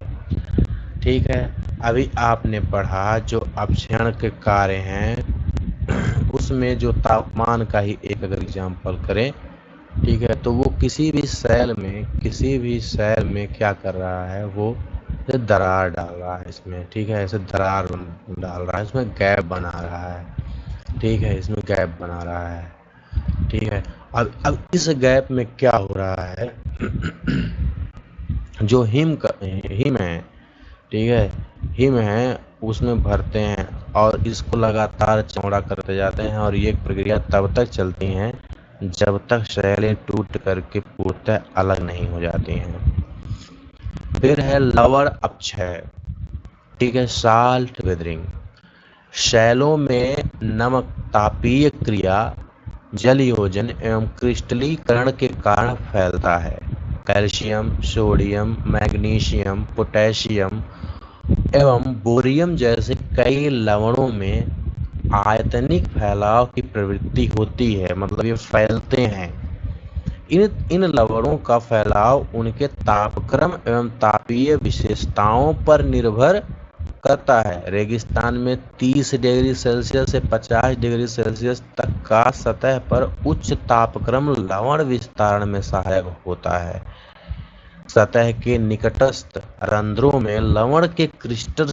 Speaker 1: ठीक है। अभी आपने पढ़ा जो अपक्षरण के कार्य हैं, उसमें जो तापमान का ही एक अगर एग्जाम्पल करें, ठीक है, तो वो किसी भी सेल में क्या कर रहा है, वो दरार डाल रहा है इसमें। ठीक है, ऐसे दरार डाल रहा है, इसमें गैप बना रहा है। ठीक है, इसमें गैप बना रहा है। ठीक है। अब इस गैप में क्या हो रहा है, जो हिम है, ठीक है, हिम है, उसमें भरते हैं और इसको लगातार चौड़ा करते जाते हैं और ये प्रक्रिया तब तक चलती है जब तक शैलें टूट करके पूर्णतः अलग नहीं हो जाती हैं। फिर है लवण अपक्षय। ठीक है, साल्ट वेदरिंग। शैलों में नमक तापीय क्रिया, जलयोजन एवं क्रिस्टलीकरण के कारण फैलता है। कैल्शियम, सोडियम, मैग्नीशियम, पोटेशियम एवं बोरियम जैसे कई लवणों में आयतनिक फैलाव की प्रवृत्ति होती है, मतलब ये फैलते हैं। इन लवणों का फैलाव उनके तापक्रम एवं तापीय विशेषताओं पर निर्भर करता है। रेगिस्तान में 30 डिग्री सेल्सियस से 50 डिग्री सेल्सियस तक का सतह पर उच्च तापक्रम लवण विस्तारण में सहायक होता है। सतह के निकटस्थ रंध्रों में लवण के क्रिस्टल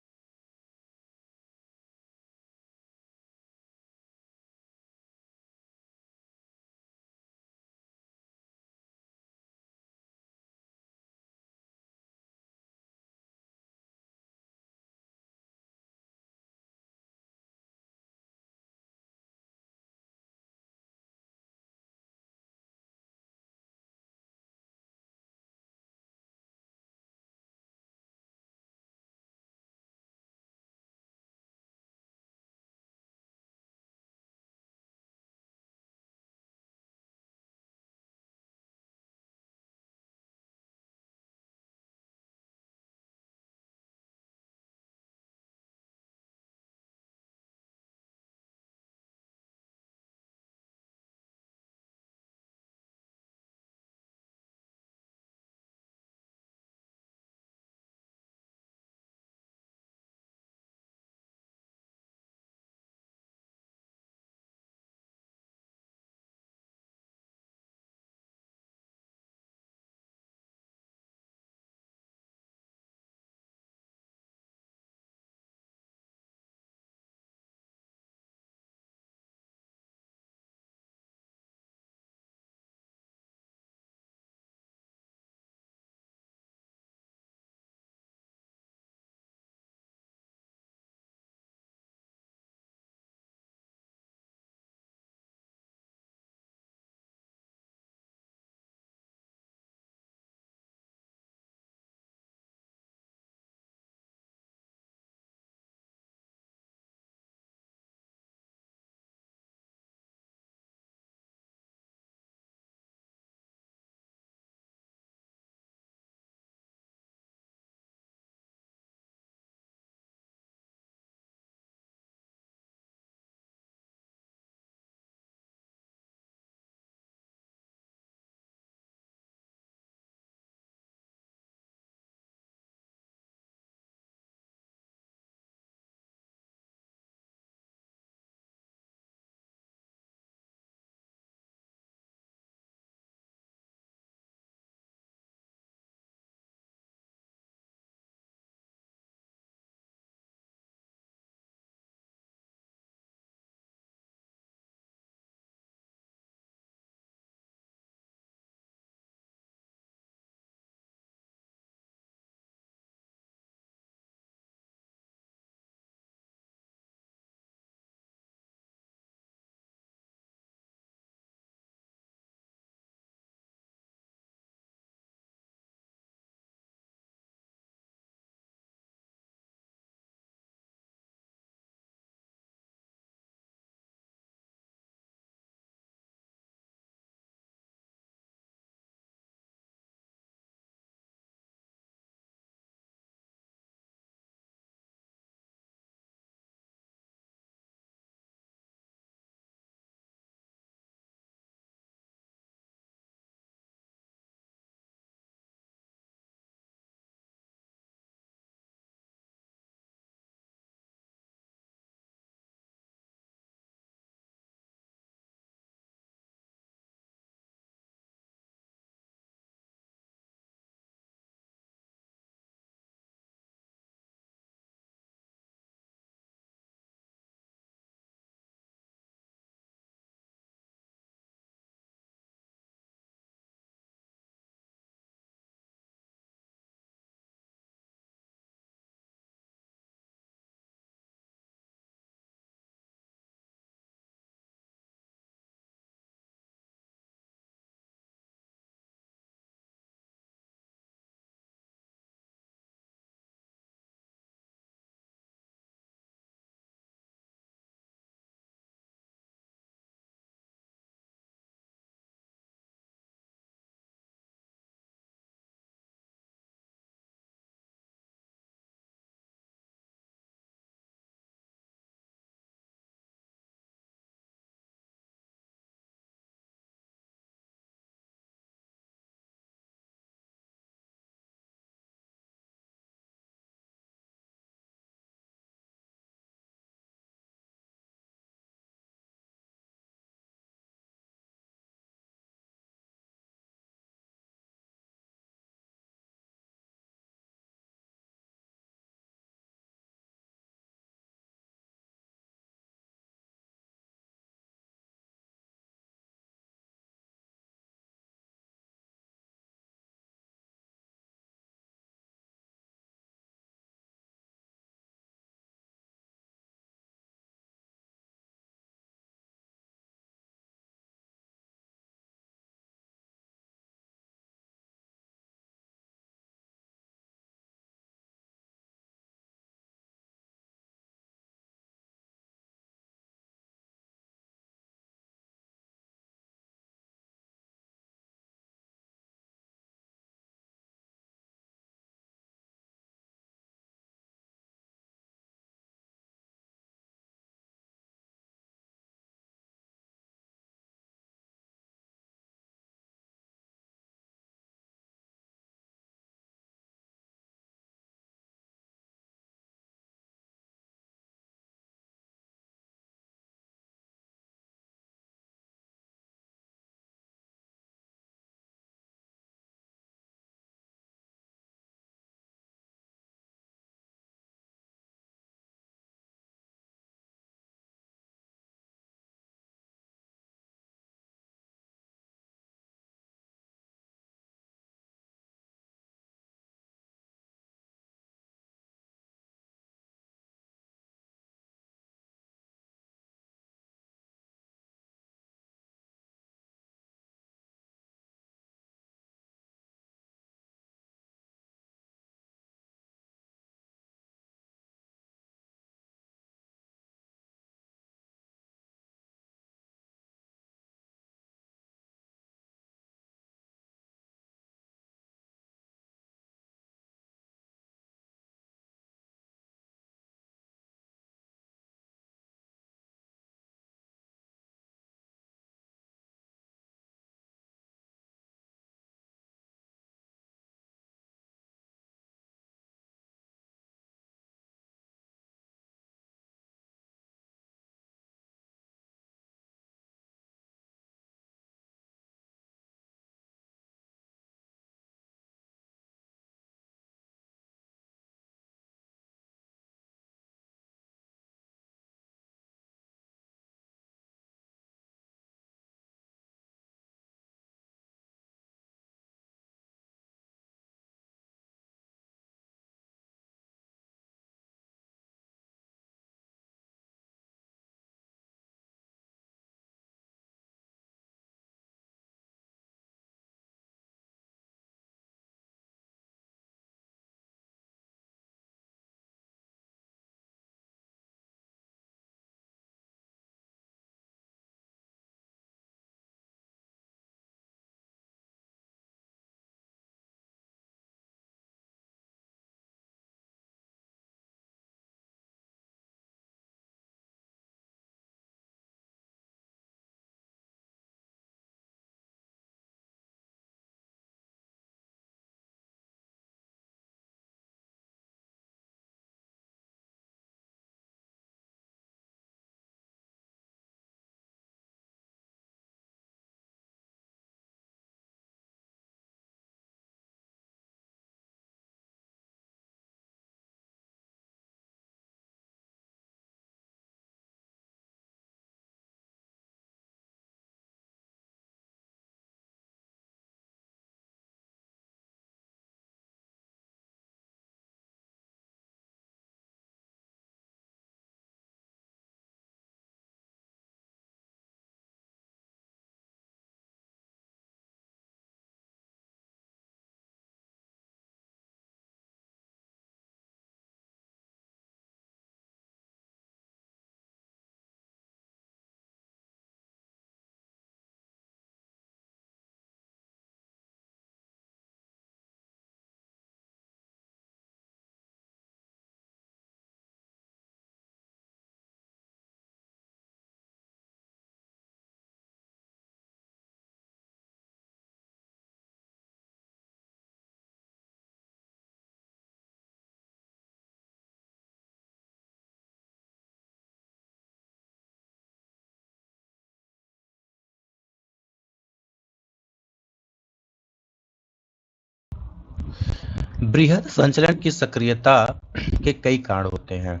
Speaker 1: बृहद संचलन की सक्रियता के कई कारण होते हैं।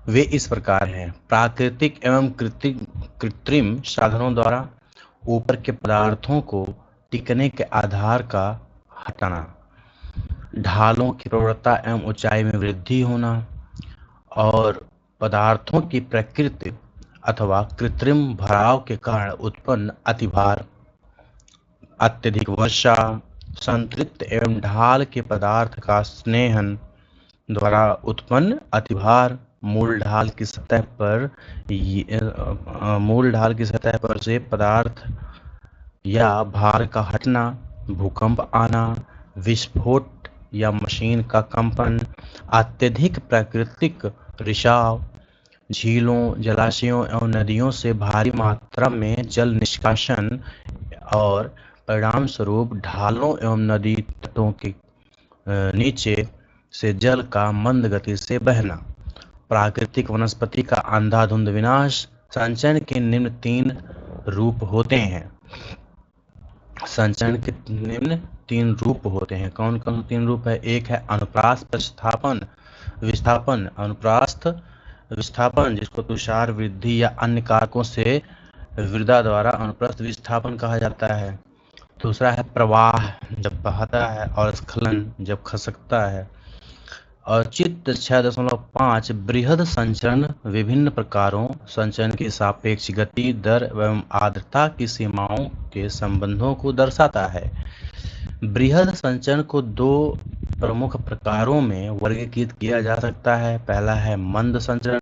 Speaker 1: वे इस प्रकार हैं: प्राकृतिक एवं कृत्रिम साधनों द्वारा ऊपर के पदार्थों को टिकने के आधार का हटाना, ढालों की प्रवणता एवं ऊंचाई में वृद्धि होना, और पदार्थों की प्रकृति अथवा कृत्रिम भराव के कारण उत्पन्न अतिभार, अत्यधिक वर्षा, संतृप्त एवं ढाल के पदार्थ का स्नेहन द्वारा उत्पन्न अतिभार, मूल ढाल की सतह पर से पदार्थ या भार का हटना, भूकंप आना, विस्फोट या मशीन का कंपन, अत्यधिक प्राकृतिक रिसाव, झीलों, जलाशयों एवं नदियों से भारी मात्रा में जल निष्कासन और परिणाम स्वरूप ढालों एवं नदी तटों के नीचे से जल का मंद गति से बहना, प्राकृतिक वनस्पति का अंधाधुंध विनाश। संचयन के निम्न 3 रूप होते हैं। संचयन के निम्न 3 रूप होते हैं। कौन कौन 3 रूप है? एक है अनुप्रास्थ विस्थापन। अनुप्रास्थ विस्थापन, जिसको तुषार वृद्धि या अन्य कारकों से वृदा द्वारा अनुप्रस्थ विस्थापन कहा जाता है। दूसरा है प्रवाह, जब बहता है, और स्खलन, जब खसकता है। और चित्त 6.5 बृहद संचरण विभिन्न प्रकारों संचरण की सापेक्ष गति, दर एवं आर्द्रता की सीमाओं के संबंधों को दर्शाता है। बृहद संचरण को 2 प्रमुख प्रकारों में वर्गीकृत किया जा सकता है। पहला है मंद संचरण,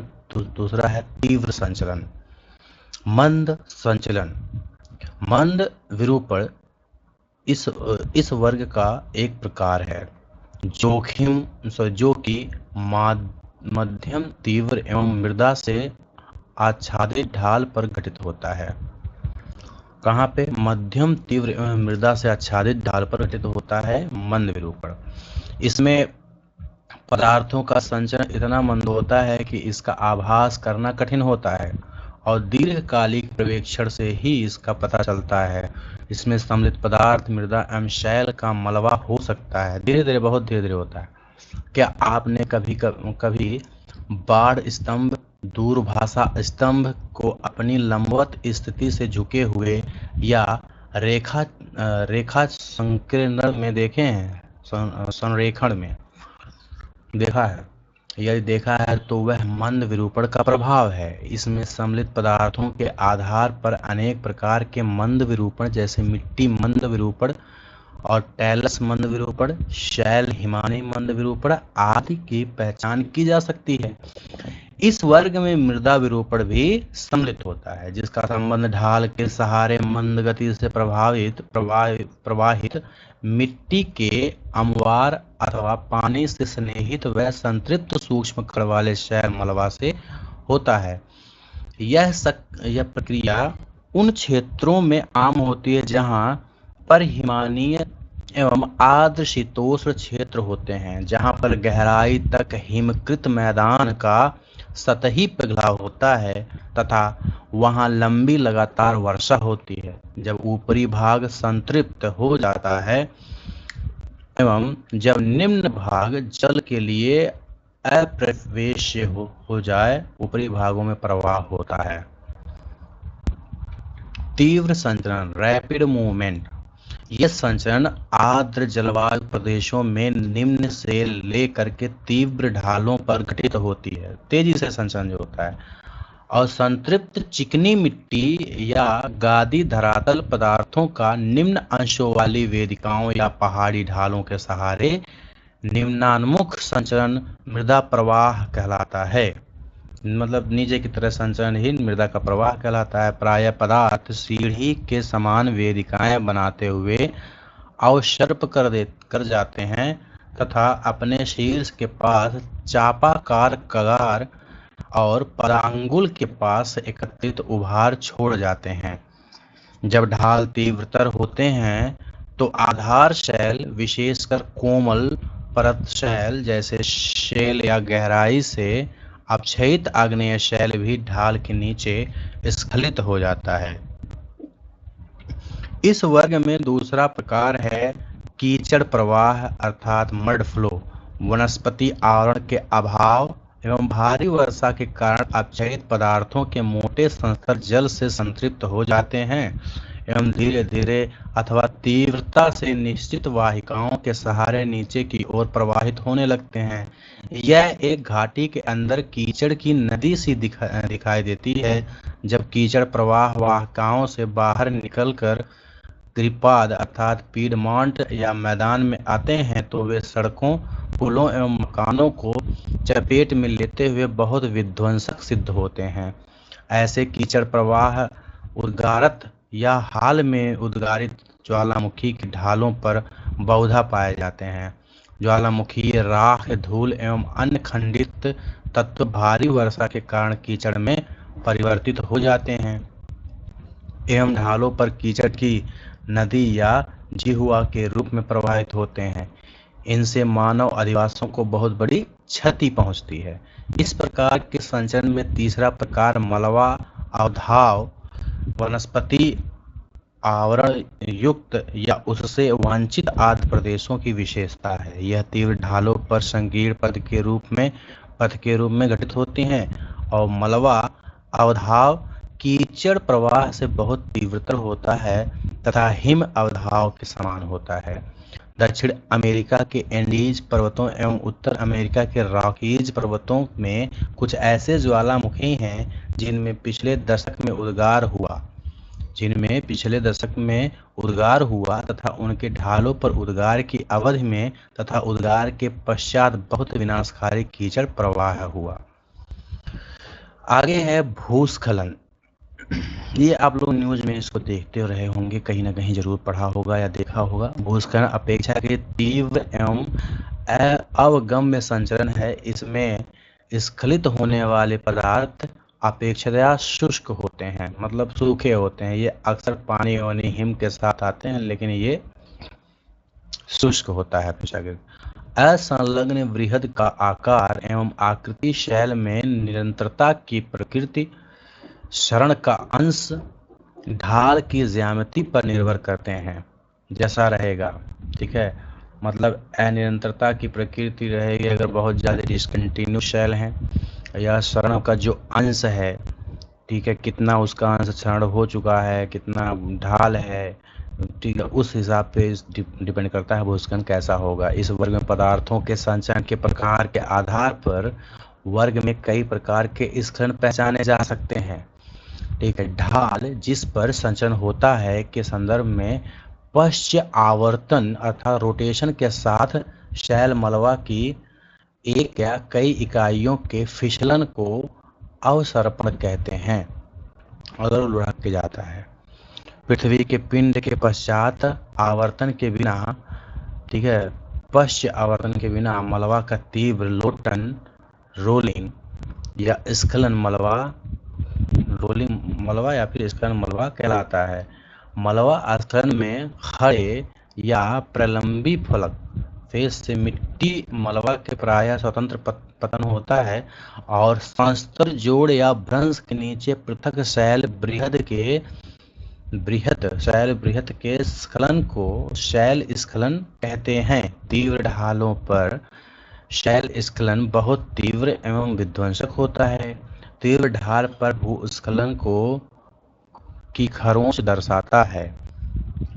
Speaker 1: दूसरा है तीव्र संचलन। मंद संचलन, मंद विरूपण इस वर्ग का एक प्रकार है जो कि मध्यम तीव्र एवं मृदा से आच्छादित ढाल पर घटित होता है। कहाँ पे? मध्यम तीव्र एवं मृदा से आच्छादित ढाल पर घटित होता है मंद विरूपण। इसमें पदार्थों का संचरण इतना मंद होता है कि इसका आभास करना कठिन होता है और दीर्घकालिक पर्यवेक्षण से ही इसका पता चलता है। इसमें सम्मिलित पदार्थ मृदा एवं शैल का मलबा हो सकता है। बहुत धीरे धीरे होता है। क्या आपने कभी बाढ़ स्तंभ, दूरभाषा स्तंभ को अपनी लंबवत स्थिति से झुके हुए या रेखा संकीर्ण में देखे हैं? संरेखण में देखा है? यदि देखा है तो वह मंद विरूपण का प्रभाव है। इसमें सम्मिलित पदार्थों के आधार पर अनेक प्रकार के मंद विरूपण, जैसे मिट्टी मंद विरूपण और टैलस मंद विरूपण, शैल हिमानी मंद विरूपण आदि की पहचान की जा सकती है। इस वर्ग में मृदा विरूपण भी सम्मिलित होता है, जिसका संबंध ढाल के सहारे मंद गति से प्रवाहित मिट्टी के अम्वार अथवा पानी से स्नेहित व संतृप्त सूक्ष्म कण वाले शैल मलबा से होता है। यह प्रक्रिया उन क्षेत्रों में आम होती है जहां पर हिमानीय एवं आर्द्र शीतोष्ण क्षेत्र होते हैं, जहां पर गहराई तक हिमकृत मैदान का सतही पिघलाव होता है तथा वहां लंबी लगातार वर्षा होती है। जब ऊपरी भाग संतृप्त हो जाता है एवं जब निम्न भाग जल के लिए अप्रवेश्य हो जाए, ऊपरी भागों में प्रवाह होता है। तीव्र संचरण, रैपिड मूवमेंट। यह संचरण आर्द्र जलवायु प्रदेशों में निम्न से लेकर के तीव्र ढालों पर घटित होती है। तेजी से संचरण जो होता है। और संतृप्त चिकनी मिट्टी या गादी धरातल पदार्थों का निम्न अंशों वाली वेदिकाओं या पहाड़ी ढालों के सहारे निम्नान्मुख संचरण मृदा प्रवाह कहलाता है। मतलब नीचे की तरह संचरण ही मृदा का प्रवाह कहलाता है। प्रायः पदार्थ सीढ़ी के समान वेदिकाएं बनाते हुए अवसर्प कर जाते हैं तथा अपने शीर्ष के पास चापाकार कगार और परांगुल के पास एकत्रित उभार छोड़ जाते हैं। जब ढाल तीव्रतर होते हैं तो आधार शैल, विशेषकर कोमल परत शैल जैसे शैल या गहराई से अपक्षयित आग्नेय शैल भी ढाल के नीचे स्खलित हो जाता है। इस वर्ग में दूसरा प्रकार है कीचड़ प्रवाह अर्थात मड फ्लो, वनस्पति आवरण के अभाव एवं भारी वर्षा के कारण अपचयित पदार्थों के मोटे संस्तर जल से संतृप्त हो जाते हैं एवं धीरे धीरे अथवा तीव्रता से निश्चित वाहिकाओं के सहारे नीचे की ओर प्रवाहित होने लगते हैं। यह एक घाटी के अंदर कीचड़ की नदी सी दिखाई देती है। जब कीचड़ प्रवाह वाहिकाओं से बाहर निकलकर गिरिपाद अर्थात पीडमॉन्ट या मैदान में आते हैं तो वे सड़कों, पुलों एवं मकानों को चपेट में लेते हुए बहुत विध्वंसक सिद्ध होते हैं। ऐसे कीचड़ प्रवाह उद्गारत या हाल में उद्गारित ज्वालामुखी की ढालों पर बहुधा पाए जाते हैं। ज्वालामुखी राख, धूल एवं अन्य खंडित तत्व भारी वर्षा के कारण कीचड़ में परिवर्तित हो जाते हैं एवं ढालों पर कीचड़ की नदी या जिहुआ के रूप में प्रवाहित होते हैं। इनसे मानव अधिवासियों को बहुत बड़ी क्षति पहुंचती है। इस प्रकार के संचरण में तीसरा प्रकार मलबा अवधाव वनस्पति आवरण युक्त या उससे वांछित आद्र प्रदेशों की विशेषता है। यह तीव्र ढालों पर संकीर्ण पथ के रूप में घटित होती हैं और मलबा अवधाव कीचड़ प्रवाह से बहुत तीव्रतर होता है तथा हिम अवधाव के समान होता है। दक्षिण अमेरिका के एंडीज पर्वतों एवं उत्तर अमेरिका के रॉकीज पर्वतों में कुछ ऐसे ज्वालामुखी हैं जिनमें पिछले दशक में उद्गार हुआ तथा उनके ढालों पर उद्गार की अवधि में तथा उद्गार के पश्चात बहुत विनाशकारी कीचड़ प्रवाह हुआ। आगे है भूस्खलन। ये आप लोग न्यूज़ में इसको देखते रहे होंगे, कहीं ना कहीं जरूर पढ़ा होगा या देखा होगा। भूस्खलन अपेक्षाकृत तीव्र एवं अवगम्य संचरण है। इसमें स्खलित होने वाले पदार्थ अपेक्षाकृत शुष्क होते हैं, मतलब सूखे होते हैं। ये अक्सर पानी और हिम के साथ आते हैं, लेकिन ये शुष्क होता है अपेक्षाकृत। असंलग्न वृहद का आकार एवं आकृति, शैल में निरंतरता की प्रकृति, क्षरण का अंश, ढाल की ज्यामिति पर निर्भर करते हैं। जैसा रहेगा, ठीक है, मतलब अनिरंतरता की प्रकृति रहेगी अगर बहुत ज़्यादा डिसकंटिन्यू शैल है, या क्षरण का जो अंश है, ठीक है, कितना उसका अंश क्षरण हो चुका है, कितना ढाल है, ठीक है, उस हिसाब पे डिपेंड करता है भूस्खलन कैसा होगा। इस वर्ग में पदार्थों के संचरण के प्रकार के आधार पर वर्ग में कई प्रकार के स्खलन पहचाने जा सकते हैं। ठीक है, ढाल जिस पर संचरण होता है के संदर्भ में पश्च आवर्तन अर्थात रोटेशन के साथ शैल मलबा की एक या कई इकाइयों के फिसलन को अवसर्पण कहते हैं, अगर लुढ़क के जाता है। पृथ्वी के पिंड के पश्चात आवर्तन के बिना, ठीक है, पश्च आवर्तन के बिना मलबा का तीव्र लोटन, रोलिंग या स्खलन मलबा या फिर स्खलन मलबा कहलाता है। मलबा स्खलन में खड़े या प्रलंबी फलक फेस से मिट्टी मलबा के प्रायः स्वतंत्र पतन होता है और संस्तर जोड़ या भ्रंश के नीचे पृथक शैल बृहद के स्खलन को शैल स्खलन कहते हैं। तीव्र ढालों पर शैल स्खलन बहुत तीव्र एवं विध्वंसक होता है। तीव्र ढाल पर भूस्खलन की खरोंच दर्शाता है।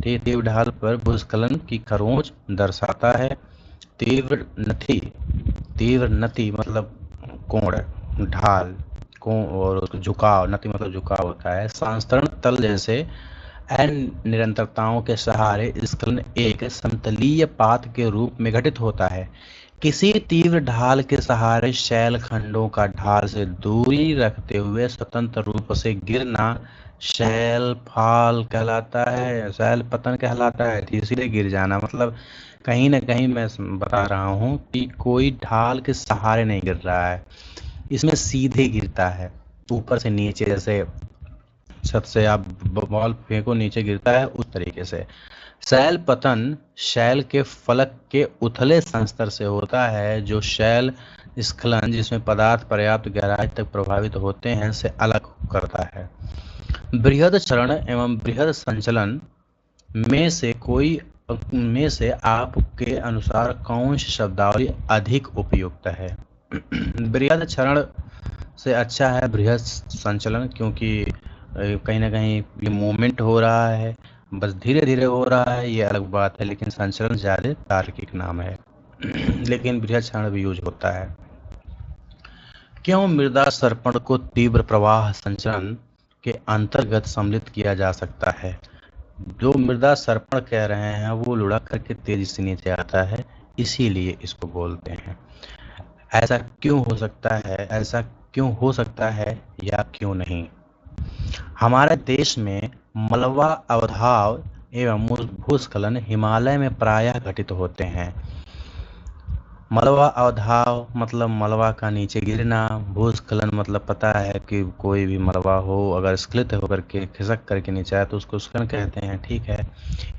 Speaker 1: तीव्र ढाल पर भूस्खलन की खरोंच दर्शाता है। तीव्र नति मतलब कोण, ढाल कोण और झुकाव, नति मतलब झुकाव होता है। सांस्तरण तल जैसे अनिरंतरताओं के सहारे स्खलन एक समतलीय पात के रूप में घटित होता है। किसी तीव्र ढाल के सहारे शैल खंडों का ढाल से दूरी रखते हुए स्वतंत्र रूप से गिरना शैल फाल कहलाता है, शैल पतन कहलाता है। इसीलिए गिर जाना मतलब कहीं ना कहीं मैं बता रहा हूँ कि कोई ढाल के सहारे नहीं गिर रहा है, इसमें सीधे गिरता है, ऊपर से नीचे, जैसे छत से आप बॉल फेंको नीचे गिरता है उस तरीके से। शैल पतन शैल के फलक के उथले संस्तर से होता है, जो शैल स्खलन जिसमें पदार्थ पर्याप्त गहराई तक प्रभावित होते हैं से अलग करता है। बृहद क्षरण एवं बृहद संचलन में से कोई में से आपके अनुसार कौन सी शब्दावली अधिक उपयुक्त है? बृहद क्षरण से अच्छा है बृहद संचलन, क्योंकि कहीं ना कहीं ये मूवमेंट हो रहा है, बस धीरे धीरे हो रहा है, ये अलग बात है, लेकिन संचलन ज़्यादा तार्किक नाम है। लेकिन बृहद क्षरण भी यूज होता है। क्यों मृदा सर्पण को तीव्र प्रवाह संचरण के अंतर्गत सम्मिलित किया जा सकता है? जो मृदा सर्पण कह रहे हैं वो लुढ़क करके तेजी से नीचे आता है, इसीलिए इसको बोलते हैं। ऐसा क्यों हो सकता है, ऐसा क्यों हो सकता है या क्यों नहीं? हमारे देश में मलबा अवधाव एवं भूस्खलन हिमालय में प्रायः घटित होते हैं। मलबा अवधाव मतलब मलबा का नीचे गिरना, भूस्खलन मतलब पता है कि कोई भी मलबा हो अगर स्खलित होकर के खिसक करके नीचे आए तो उसको स्खलन कहते हैं, ठीक है।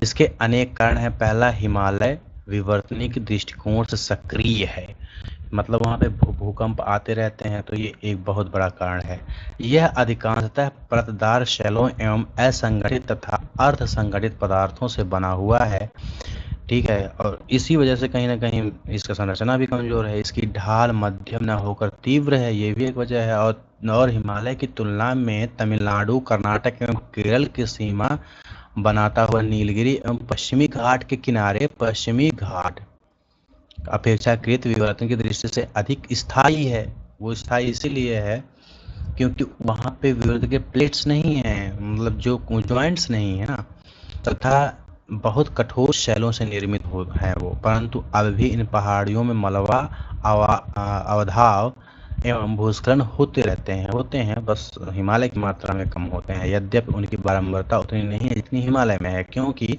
Speaker 1: इसके अनेक कारण हैं। पहला, हिमालय विवर्तनिक दृष्टिकोण से सक्रिय है, मतलब वहाँ पे भूकंप आते रहते हैं, तो ये एक बहुत बड़ा कारण है। यह अधिकांशतः परतदार शैलों एवं असंगठित तथा अर्ध संगठित पदार्थों से बना हुआ है, ठीक है। और इसी वजह से कहीं ना कहीं इसका संरचना भी कमजोर है, इसकी ढाल मध्यम न होकर तीव्र है, ये भी एक वजह है। और हिमालय की तुलना में तमिलनाडु, कर्नाटक एवं केरल की सीमा बनाता हुआ नीलगिरी एवं पश्चिमी घाट के किनारे पश्चिमी घाट अपेक्षाकृत विवर्तन की दृष्टि से अधिक स्थायी है। वो स्थायी इसीलिए है क्योंकि वहाँ पे विवर्तन के प्लेट्स नहीं हैं, मतलब जो जॉइंट्स नहीं है ना, तथा बहुत कठोर शैलों से निर्मित है वो। परंतु अब भी इन पहाड़ियों में मलबा अवधाव एवं भूस्खलन होते हैं, बस हिमालय की मात्रा में कम होते हैं। यद्यपि उनकी बारंबारता उतनी नहीं है जितनी हिमालय में है, क्योंकि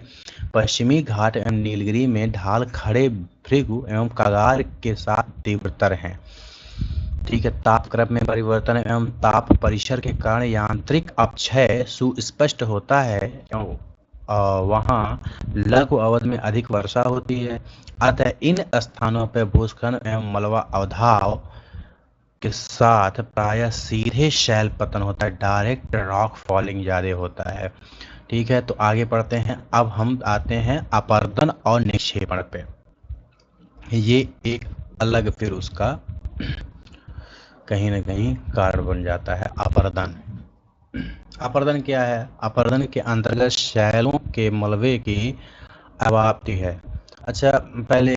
Speaker 1: पश्चिमी घाट एवं नीलगिरी में ढाल खड़े भृगु एवं कगार के साथ तीव्रतर हैं, ठीक है। तापक्रम में परिवर्तन एवं ताप परिसर के कारण यांत्रिक अपक्षय सुस्पष्ट होता है, वहाँ लघु अवधि में अधिक वर्षा होती है। अतः इन स्थानों पर भूस्खलन एवं मलबा अवधाव के साथ प्रायः सीधे शैल पतन होता है, डायरेक्ट रॉक फॉलिंग ज़्यादा होता है, ठीक है। तो आगे पढ़ते हैं। अब हम आते हैं अपरदन और निक्षेपण पे। ये एक अलग फिर उसका कहीं ना कहीं कारण बन जाता है अपरदन। अपरदन क्या है? अपरदन के अंतर्गत शैलों के मलबे की अवाप्ति है। अच्छा, पहले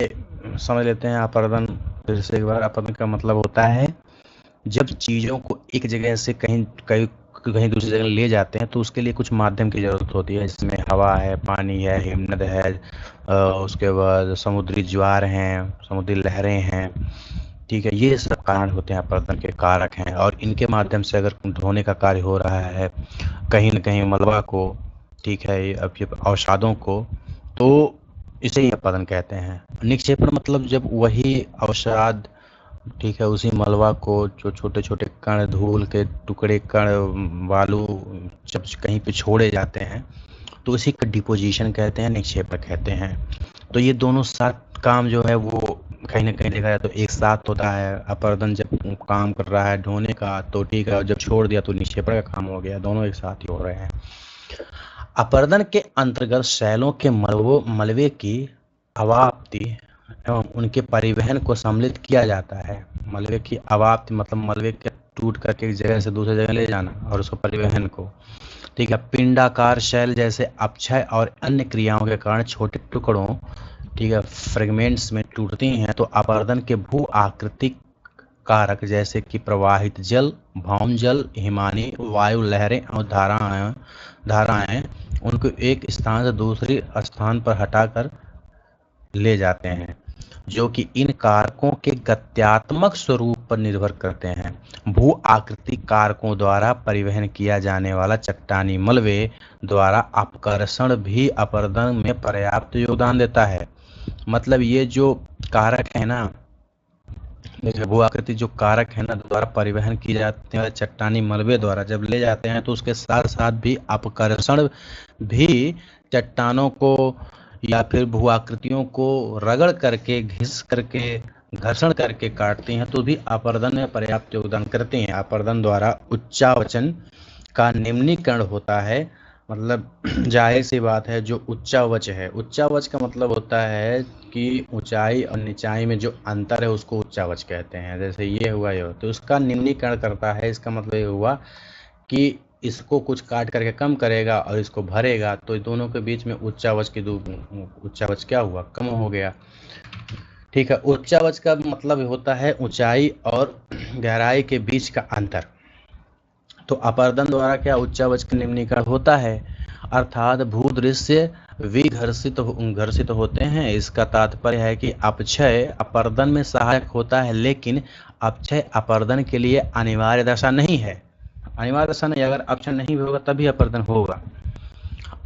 Speaker 1: समझ लेते हैं अपरदन फिर से एक बार। अपरदन का मतलब होता है जब चीज़ों को एक जगह से कहीं दूसरी जगह ले जाते हैं तो उसके लिए कुछ माध्यम की ज़रूरत होती है, जिसमें हवा है, पानी है, हिमनद है, उसके बाद समुद्री ज्वार हैं, समुद्री लहरें हैं, ठीक है। ये सब कारण होते हैं, अपरदन के कारक हैं। और इनके माध्यम से अगर ढोने का कार्य हो रहा है कहीं न कहीं मलबा को, ठीक है, अब ये अवसादों को, तो इसे ही अपरदन कहते हैं। निक्षेपण मतलब जब वही अवसाद, ठीक है, उसी मलबा को जो छोटे छोटे कण, धूल के टुकड़े, कण, बालू जब कहीं पे छोड़े जाते हैं तो उसी का डिपोजिशन कहते हैं, निक्षेपण कहते हैं। तो ये दोनों साथ काम जो है वो कहीं ना कहीं देखा जाए तो एक साथ होता है। अपरदन जब काम कर रहा है ढोने का तो ठीक है, जब छोड़ दिया तो निक्षेपण का काम हो गया, दोनों एक साथ ही हो रहे हैं। अपरदन के अंतर्गत शैलों के मलबे की अवाप्ति एवं उनके परिवहन को सम्मिलित किया जाता है। मलबे की अवाप्ति मतलब मलबे के टूट करके एक जगह से दूसरी जगह ले जाना और उसको परिवहन को, ठीक है। पिंडाकार शैल जैसे अपक्षय और अन्य क्रियाओं के कारण छोटे टुकड़ों, ठीक है, फ्रेगमेंट्स में टूटती हैं, तो अपरदन के भू आकृतिक कारक जैसे कि प्रवाहित जल, भौम जल, हिमानी वायु लहरें और धाराएं उनको एक स्थान से दूसरे स्थान पर हटाकर ले जाते हैं, जो कि इन कारकों के गत्यात्मक स्वरूप पर निर्भर करते हैं। भू आकृतिक कारकों द्वारा परिवहन किया जाने वाला चट्टानी मलबे द्वारा अपकर्षण भी अपरदन में पर्याप्त योगदान देता है। मतलब ये जो कारक है ना, भू आकृति जो कारक है ना, द्वारा परिवहन की जाते हैं चट्टानी मलबे द्वारा जब ले जाते हैं तो उसके साथ साथ भी अपकर्षण भी चट्टानों को या फिर भू आकृतियों को रगड़ करके, घिस करके, घर्षण करके काटती हैं, तो भी अपरदन में पर्याप्त योगदान करती हैं। अपरदन द्वारा उच्चावचन का निम्नीकरण होता है मतलब जाहिर सी बात है, जो उच्चावच है, उच्चावच का मतलब होता है कि ऊंचाई और निचाई में जो अंतर है उसको उच्चावच कहते हैं। जैसे ये हुआ, ये तो उसका निम्नीकरण करता है। इसका मतलब ये हुआ कि इसको कुछ काट करके कम करेगा और इसको भरेगा, तो दोनों के बीच में उच्चावच की उच्चावच क्या हुआ, कम हो गया। ठीक है, उच्चावच का मतलब होता है ऊंचाई और गहराई के बीच का अंतर। तो अपर्दन द्वारा क्या उच्चावच का निम्नीकरण होता है, अर्थात भूदृश्य घर्षित होते हैं। इसका तात्पर्य है कि अपक्षय अपर्दन में सहायक होता है, लेकिन अपक्षय अपर्दन के लिए अनिवार्य दशा नहीं है। अनिवार्य दशा नहीं, अगर अपक्षय नहीं भी होगा तभी अपर्दन होगा।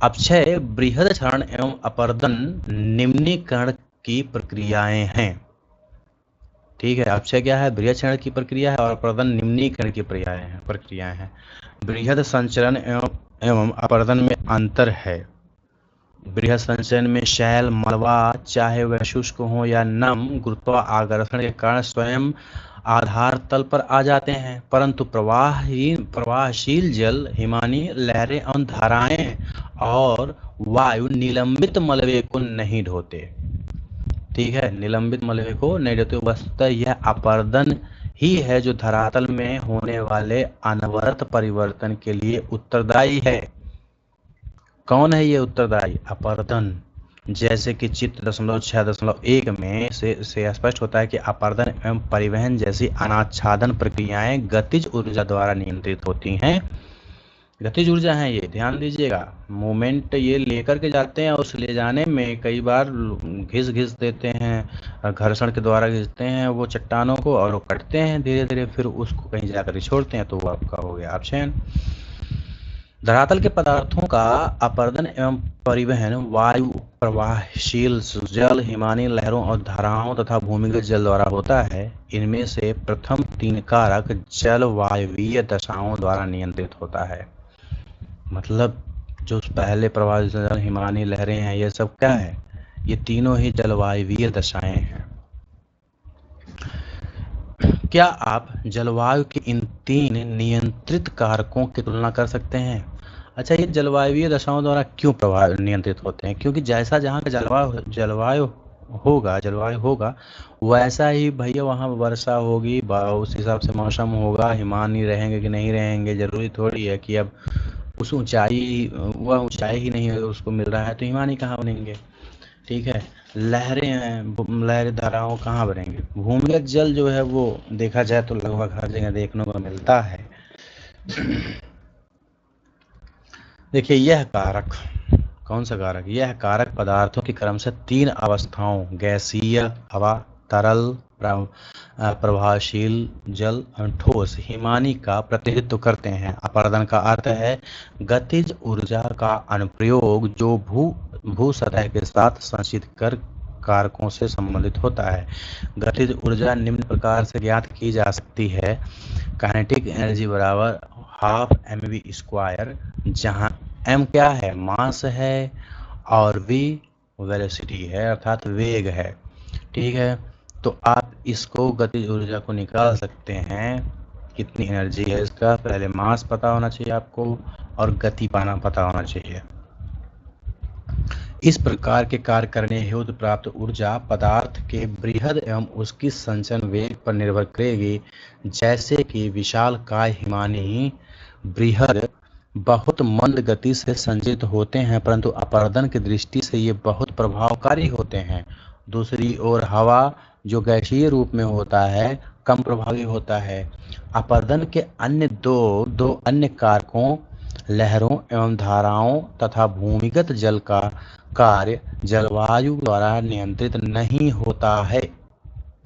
Speaker 1: अपक्षय बृहद क्षरण एवं अपर्दन निम्नीकरण की प्रक्रियाएं हैं। ठीक है, अपक्षय क्या है, बृहद क्षरण की प्रक्रिया है, और अपर्दन निम्नीकरण की प्रक्रियाएं हैं। बृहद संचरण एवं अपर्दन में अंतर है। बृहद संचरण में शैल मलबा चाहे वह शुष्क हो या नम, गुरुत्वाकर्षण के कारण स्वयं आधार तल पर आ जाते हैं, परंतु प्रवाहशील जल, हिमानी लहरें और धाराएं और वायु निलंबित मलबे को नहीं ढोते। ठीक है, निलंबित मलबे को नहीं ढोते। वस्तुतः यह अपर्दन ही है जो धरातल में होने वाले अनवरत परिवर्तन के लिए उत्तरदायी है। कौन है ये उत्तरदायी, अपर्दन। जैसे कि चित्र 6.1 में से स्पष्ट होता है कि अपर्दन एवं परिवहन जैसी अनाच्छादन प्रक्रियाएं गतिज ऊर्जा द्वारा नियंत्रित होती हैं। गतिज ऊर्जा है ये, ध्यान दीजिएगा। मोमेंट ये लेकर के जाते हैं, उस ले जाने में कई बार घिस देते हैं, घर्षण के द्वारा घिसते हैं वो चट्टानों को, और वो कटते हैं धीरे धीरे, फिर उसको कहीं जाकर छोड़ते हैं, तो वो आपका हो गया अपक्षयन। धरातल के पदार्थों का अपर्दन एवं परिवहन वायु, प्रवाहशील जल, हिमानी लहरों और धाराओं तथा भूमिगत जल द्वारा होता है। इनमें से प्रथम 3 कारक जल वायवीय दशाओं द्वारा नियंत्रित होता है। मतलब जो पहले प्रवाह जल, हिमानी लहरें हैं, ये सब क्या है, ये तीनों ही जलवायवीय दशाएं हैं। क्या आप जलवायु के इन 3 नियंत्रित कारकों की तुलना कर सकते हैं? अच्छा, ये जलवायुवीय दशाओं द्वारा क्यों प्रभाव नियंत्रित होते हैं? क्योंकि जैसा जहाँ का जलवायु होगा वैसा ही भैया वहाँ वर्षा होगी, उस हिसाब से मौसम होगा। हिमानी रहेंगे कि नहीं रहेंगे, जरूरी थोड़ी है कि अब उस वह ऊंचाई ही नहीं है उसको मिल रहा है तो हिमानी कहाँ बनेंगे। ठीक है, लहरें धाराओं कहाँ बनेंगे। भूमिगत जल जो है वो देखा जाए तो लगभग हर जगह देखने को मिलता है। देखिए, यह कारक, कौन सा कारक, यह कारक पदार्थों की क्रमशः 3 अवस्थाओं, गैसीय हवा, तरल प्रभावशील जल और ठोस हिमानी का प्रतिनिधित्व करते हैं। अपर्दन का अर्थ है गतिज ऊर्जा का अनुप्रयोग जो भू सतह के साथ संचित कर कारकों से संबंधित होता है। गतिज ऊर्जा निम्न प्रकार से ज्ञात की जा सकती है। काइनेटिक एनर्जी बराबर हाफ mv², जहां m क्या है, मास है, और v वेलोसिटी है, अर्थात वेग है। ठीक है, तो आप इसको गतिज ऊर्जा को निकाल सकते हैं, कितनी एनर्जी है इसका। पहले मास पता होना चाहिए आपको और गति पाना पता होना चाहिए। इस प्रकार के कार्य करने हेतु प्राप्त ऊर्जा पदार्थ के बृहद एवं उसकी संचरण वेग पर निर्भर करेगी। जैसे कि विशालकाय हिमानी बृहद बहुत मंद गति से संचित होते हैं, परंतु अपर्दन की दृष्टि से ये बहुत प्रभावकारी होते हैं। दूसरी ओर हवा जो गैसीय रूप में होता है कम प्रभावी होता है। अपर्दन के अन्य दो अन्य कारकों लहरों एवं धाराओं तथा भूमिगत जल का कार्य जलवायु द्वारा नियंत्रित नहीं होता है।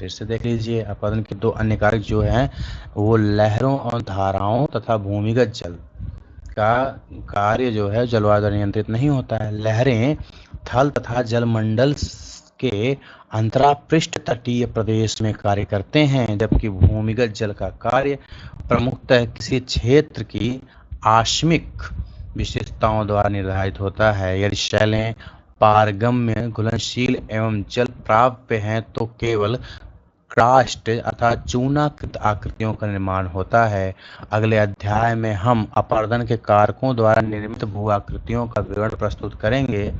Speaker 1: फिर से देख लीजिए, अपर्दन के 2 अन्य कारक जो हैं वो लहरों और धाराओं तथा भूमिगत जल का कार्य जो है जलवायु द्वारा नियंत्रित नहीं होता है। लहरें थल तथा जलमंडल के अंतरापृष्ठ तटीय प्रदेश में कार्य करते हैं, जबकि भूमिगत जल का कार्य प्रमुखतः किसी क्षेत्र की आकस्मिक विशेषताओं द्वारा निर्धारित होता है। यदि शैलें पारगम्य, घुलनशील एवं जल प्राप्य हैं तो केवल क्रास्ट अर्थात चूनाकृत आकृतियों का निर्माण होता है। अगले अध्याय में हम अपरदन के कारकों द्वारा निर्मित भू आकृतियों का विवरण प्रस्तुत करेंगे।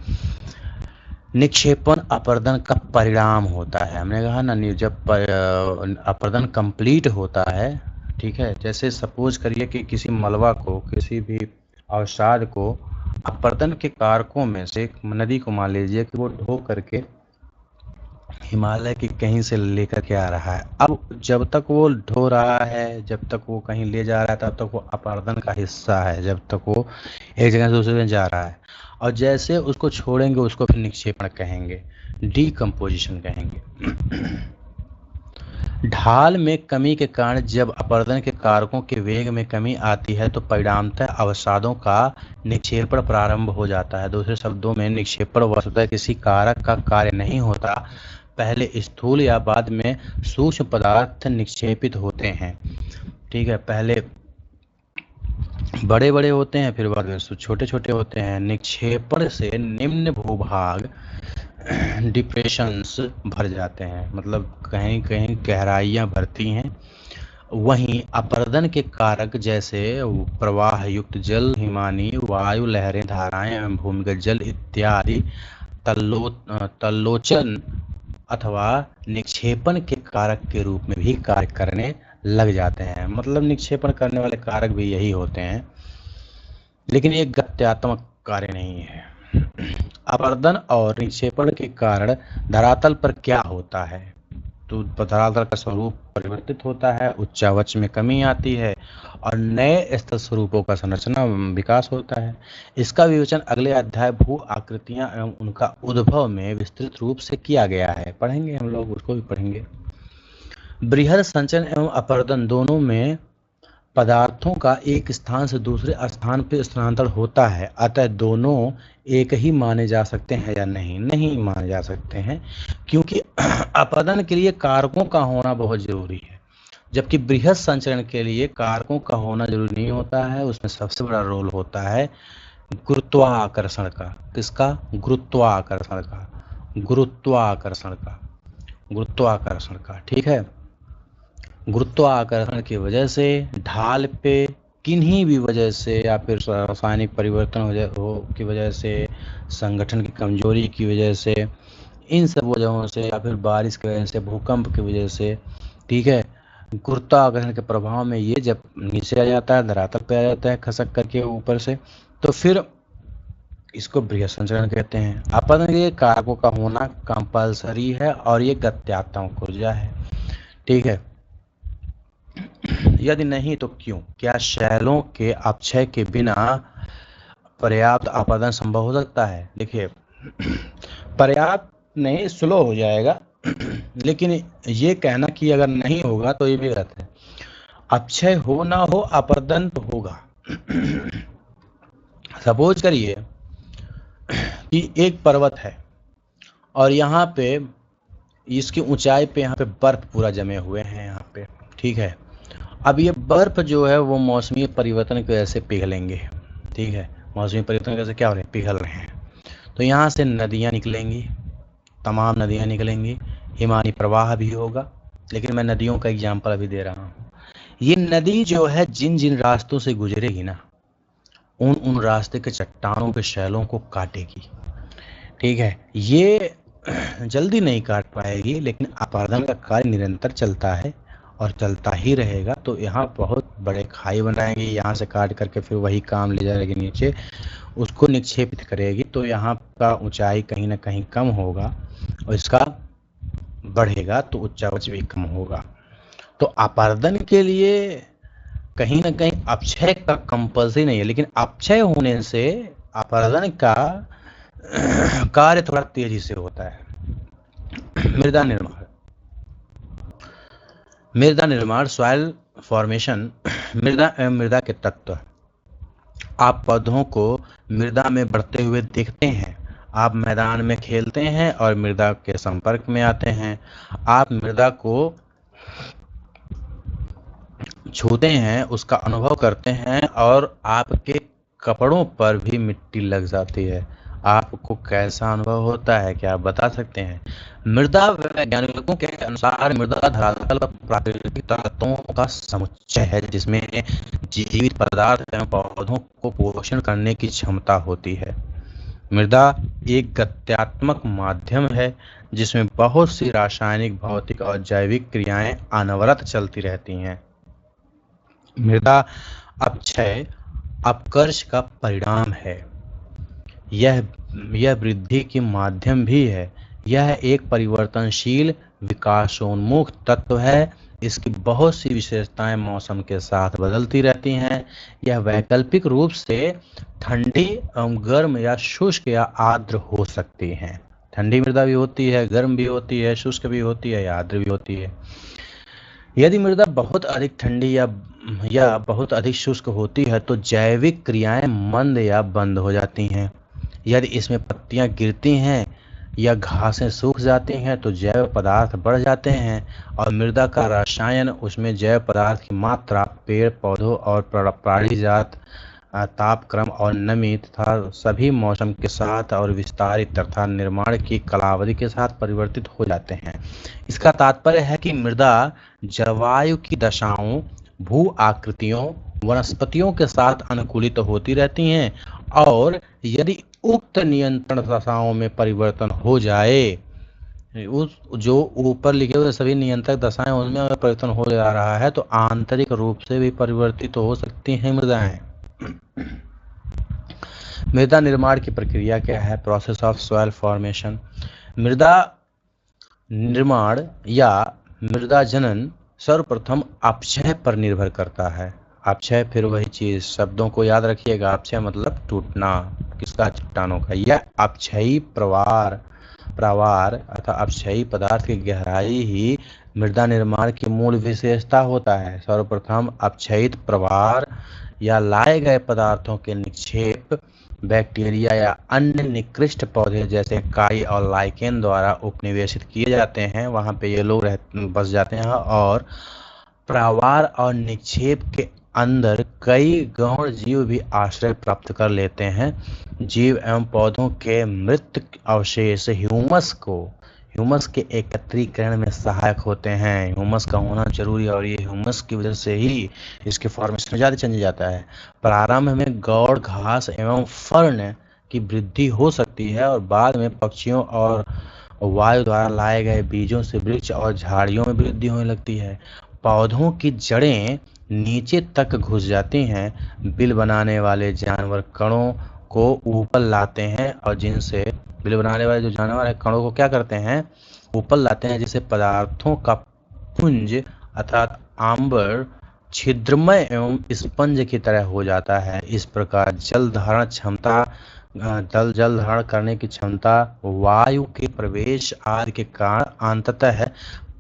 Speaker 1: निक्षेपण अपरदन का परिणाम होता है। हमने कहा ना, जब अपरदन कंप्लीट होता है, ठीक है, जैसे सपोज करिए कि किसी मलबा को, किसी भी अवसाद को अपरदन के कारकों में से एक नदी को मान लीजिए कि वो ढो करके हिमालय की कहीं से लेकर के आ रहा है। अब जब तक वो ढो रहा है, जब तक वो कहीं ले जा रहा है, तब तक वो अपरदन का हिस्सा है, जब तक वो एक जगह से दूसरी जगह जा रहा है। और जैसे उसको छोड़ेंगे उसको फिर निक्षेपण कहेंगे, डीकम्पोजिशन कहेंगे। ढाल में कमी के कारण जब अपरदन के कारकों के वेग में कमी आती है तो परिणामतः अवसादों का निक्षेपण प्रारंभ हो जाता है। दूसरे शब्दों में निक्षेपण वस्तुतः किसी कारक का कार्य नहीं होता, पहले स्थूल या बाद में सूक्ष्म पदार्थ निक्षेपित होते हैं। ठीक है, पहले बड़े बड़े होते हैं, फिर बाद में छोटे छोटे होते हैं। निक्षेपण से निम्न भूभाग डिप्रेशंस भर जाते हैं, मतलब कहीं कहीं गहराइयाँ भरती हैं। वहीं अपरदन के कारक जैसे प्रवाह युक्त जल, हिमानी वायु, लहरें, धाराएं एवं भूमिगत जल इत्यादि तल्लोचन अथवा निक्षेपण के कारक के रूप में भी कार्य करने लग जाते हैं। मतलब निक्षेपण करने वाले कारक भी यही होते हैं, लेकिन ये गत्यात्मक कार्य नहीं है। अपरदन और निक्षेपण के कारण धरातल पर क्या होता है? तो धरातल का स्वरूप परिवर्तित होता है, उच्चावच में कमी आती है और नए स्थल स्वरूपों का संरचना विकास होता है। इसका विवेचन अगले अध्याय भू आकृतियां एवं उनका उद्भव में विस्तृत रूप से किया गया है। पढ़ेंगे हम लोग, उसको भी पढ़ेंगे। बृहद संचरण एवं अपरदन दोनों में पदार्थों का एक स्थान से दूसरे स्थान पर स्थानांतरण होता है, अतः दोनों एक ही माने जा सकते हैं या नहीं? नहीं माने जा सकते हैं, क्योंकि अपरदन के लिए कारकों का होना बहुत जरूरी है, जबकि बृहद संचरण के लिए कारकों का होना जरूरी नहीं होता है। उसमें सबसे बड़ा रोल होता है गुरुत्वाकर्षण का। किसका? गुरुत्वाकर्षण का, गुरुत्वाकर्षण का, गुरुत्वाकर्षण का। ठीक है, गुरुत्वाकर्षण की वजह से ढाल पे किन्हीं भी वजह से या फिर रासायनिक परिवर्तन की वजह से, संगठन की कमजोरी की वजह से, इन सब वजहों से, या फिर बारिश की वजह से, भूकंप की वजह से, ठीक है, गुरुत्वाकर्षण के प्रभाव में ये जब नीचे आ जाता है, धरातल पे आ जाता है खसक करके ऊपर से, तो फिर इसको बृहद संचरण कहते हैं। अपरदन के कारकों का होना कंपल्सरी है और ये गत्यात्मक ऊर्जा है। ठीक है, यदि नहीं तो क्यों? क्या शैलों के अपक्षय के बिना पर्याप्त अपरदन संभव हो सकता है? देखिए, पर्याप्त नहीं, स्लो हो जाएगा, लेकिन ये कहना कि अगर नहीं होगा तो ये भी गलत है। अपक्षय हो ना हो, अपरदन तो होगा। सपोज करिए कि एक पर्वत है और यहाँ पे इसकी ऊंचाई पे यहाँ पे बर्फ पूरा जमे हुए हैं यहाँ पे। ठीक है, अब ये बर्फ जो है वो मौसमी परिवर्तन की वजह से पिघलेंगे। ठीक है, मौसमी परिवर्तन की वजह से क्या हो रहे हैं? पिघल रहे हैं। तो यहाँ से नदियाँ निकलेंगी, तमाम नदियाँ निकलेंगी, हिमानी प्रवाह भी होगा। लेकिन मैं नदियों का एग्जाम्पल अभी दे रहा हूँ। ये नदी जो है जिन जिन रास्तों से गुजरेगी ना, उन रास्ते के चट्टानों के शैलों को काटेगी। ठीक है, ये जल्दी नहीं काट पाएगी, लेकिन अपरदन का कार्य निरंतर चलता है और चलता ही रहेगा। तो यहाँ बहुत बड़े खाई बनाएंगे, यहाँ से काट करके फिर वही काम ले जाएगी नीचे, उसको निक्षेपित करेगी। तो यहाँ का ऊंचाई कहीं ना कहीं कम होगा और इसका बढ़ेगा तो उच्चावच भी कम होगा। तो अपरदन के लिए कहीं ना कहीं अपक्षय का कंपल्सरी नहीं है, लेकिन अपक्षय होने से अपरदन का कार्य थोड़ा तेजी से होता है। मृदा निर्माण, मृदा निर्माण, सॉइल फॉर्मेशन, मृदा एवं मृदा के तत्व। आप पौधों को मृदा में बढ़ते हुए देखते हैं, आप मैदान में खेलते हैं और मृदा के संपर्क में आते हैं, आप मृदा को छूते हैं, उसका अनुभव करते हैं और आपके कपड़ों पर भी मिट्टी लग जाती है। आपको कैसा अनुभव होता है, क्या आप बता सकते हैं? मृदा वैज्ञानिकों के अनुसार मृदा धरातल पर प्राकृतिक तत्वों का समुच्चय है जिसमें जीवित पदार्थ एवं पौधों को पोषण करने की क्षमता होती है। मृदा एक गत्यात्मक माध्यम है जिसमें बहुत सी रासायनिक, भौतिक और जैविक क्रियाएं अनवरत चलती रहती हैं। मृदा अपक्षय अपकर्ष का परिणाम है। यह वृद्धि के माध्यम भी है। यह एक परिवर्तनशील विकासोन्मुख तत्व है। इसकी बहुत सी विशेषताएं मौसम के साथ बदलती रहती हैं। यह वैकल्पिक रूप से ठंडी एवं गर्म या शुष्क या आर्द्र हो सकती हैं। ठंडी मृदा भी होती है, गर्म भी होती है, शुष्क भी होती है या आर्द्र भी होती है। यदि मृदा बहुत अधिक ठंडी या बहुत अधिक शुष्क होती है तो जैविक क्रियाएं मंद या बंद हो जाती हैं। यदि इसमें पत्तियां गिरती हैं या घासें सूख जाती हैं तो जैव पदार्थ बढ़ जाते हैं और मृदा का रसायन उसमें जैव पदार्थ की मात्रा पेड़ पौधों और प्राणीजात तापक्रम और नमी तथा सभी मौसम के साथ और विस्तारित तथा निर्माण की कालावधि के साथ परिवर्तित हो जाते हैं। इसका तात्पर्य है कि मृदा जलवायु की दशाओं, भू आकृतियों, वनस्पतियों के साथ अनुकूलित होती रहती हैं और यदि उक्त नियंत्रण दशाओं में परिवर्तन हो जाए, उस जो ऊपर लिखे हुए सभी नियंत्रक दशाएं उनमें अगर परिवर्तन हो जा रहा है तो आंतरिक रूप से भी परिवर्तित हो सकती हैं मृदाएं। मृदा निर्माण की प्रक्रिया क्या है? Process of soil formation. मृदा निर्माण या मृदा जनन सर्वप्रथम अपक्षय पर निर्भर करता है। अपक्षय, फिर वही चीज, शब्दों को याद रखिएगा। अपक्षय मतलब टूटना, किसका? चट्टानों का। यह अपक्षयी प्रवार अर्थात अपक्षयी पदार्थ की गहराई ही मृदा निर्माण की मूल विशेषता होता है। सर्वप्रथम अपक्षयित प्रवार या लाए गए पदार्थों के निक्षेप बैक्टीरिया या अन्य निकृष्ट पौधे जैसे काई और लाइकेन द्वारा उपनिवेशित किए जाते हैं। वहाँ पे ये लोग बस जाते हैं और प्रवार और निक्षेप के अंदर कई गौण जीव भी आश्रय प्राप्त कर लेते हैं। जीव एवं पौधों के मृत अवशेष ह्यूमस के एकत्रीकरण में सहायक होते हैं। ह्यूमस का होना जरूरी है और ये ह्यूमस की वजह से ही इसके फॉर्मेशन में ज़्यादा चेंज जाता है। प्रारंभ में गौड़ घास एवं फर्न की वृद्धि हो सकती है और बाद में पक्षियों और वायु द्वारा लाए गए बीजों से वृक्ष और झाड़ियों में वृद्धि होने लगती है। पौधों की जड़ें नीचे तक घुस जाती हैं। बिल बनाने वाले जानवर कणों को ऊपर लाते हैं और जिनसे बिल बनाने वाले जो जानवर है कणों को क्या करते हैं? ऊपर लाते हैं, जिससे पदार्थों का पुंज अर्थात आंबर छिद्रमय एवं स्पंज की तरह हो जाता है। इस प्रकार जल धारण करने की क्षमता, वायु के प्रवेश आदि के कारण अंततः